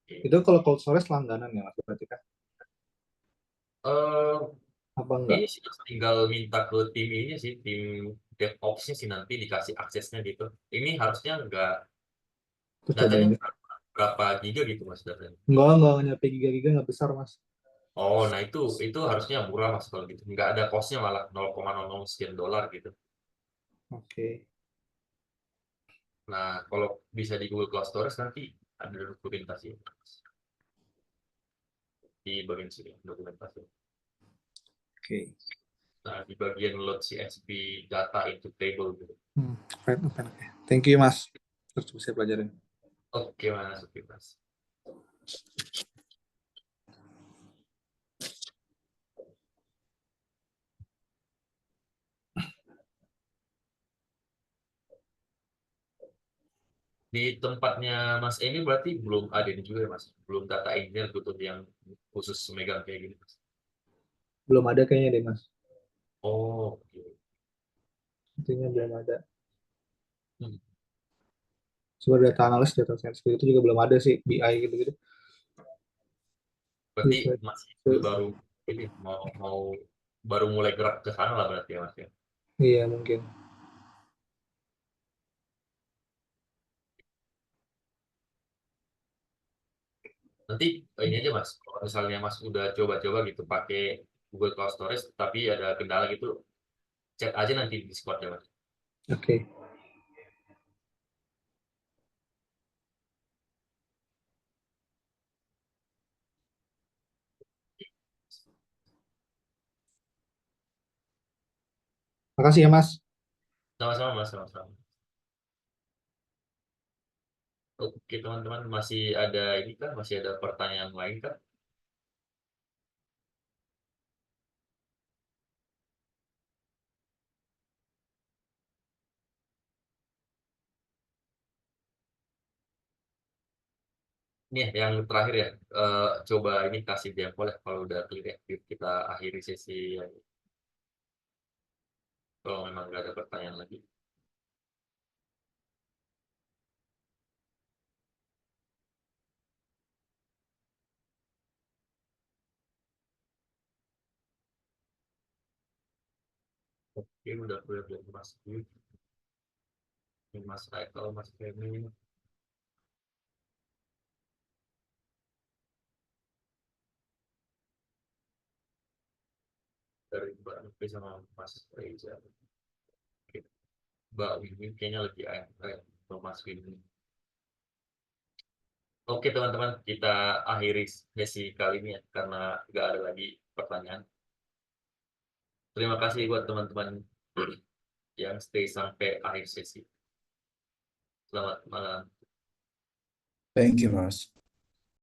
Oke. Itu kalau Cloud Storage langganan ya, Mas, berarti kan? Eh, Apa enggak? ini sih Mas, tinggal minta ke tim ini sih, tim DevOps-nya sih nanti dikasih aksesnya gitu. Ini harusnya Terus datanya cobain. berapa giga gitu Mas datanya? Nggak nyampe giga-giga, nggak besar, Mas. Oh, nah itu harusnya murah Mas kalau gitu. Nggak ada cost-nya, malah 0,00 sekian dolar gitu. Oke. Nah, kalau bisa di Google Cloud Storage nanti ada dokumentasi di bagian sini, dokumentasi. Oke. Nah, di bagian load CSV data into table gitu. Fine, oke. Thank you, Mas. Terus bisa pelajarin. Oke Mas, oke Mas. Di tempatnya Mas ini berarti belum ada ini juga ya Mas? Belum data engineer gitu yang khusus megang kayak gini Mas? Belum ada kayaknya deh, Mas. Oh, oke. Intinya belum ada. Hmm. Sebenarnya data analis, data science itu juga belum ada sih, BI gitu-gitu. Berarti Bisa. masih baru ini mau baru mulai gerak ke sana lah berarti ya Mas ya? Iya, mungkin. Nanti ini aja Mas, kalau misalnya Mas udah coba-coba gitu pakai Google Cloud Storage tapi ada kendala gitu, chat aja nanti di Discord ya Mas. Oke. Makasih ya, Mas. Sama-sama Mas, sama-sama. Oke teman-teman, masih ada ini kan, masih ada pertanyaan lain kan? Nih yang terakhir ya, coba ini kasih jempol ya kalau udah clear ya, biar kita akhiri sesi yang ini. Kalau memang nggak ada pertanyaan lagi. Oke, udah clear dari Mas Dwi, Mas Michael, Mas Femi, dari Mbak Nufi sama Mas Reza. Oke. Mbak Wiwi kayaknya lebih ayam atau Mas Wiwi. Oke teman-teman, kita akhiri sesi kali ini ya, karena nggak ada lagi pertanyaan. Terima kasih buat teman-teman yang stay sampai akhir sesi. Selamat malam. Thank you, Mas.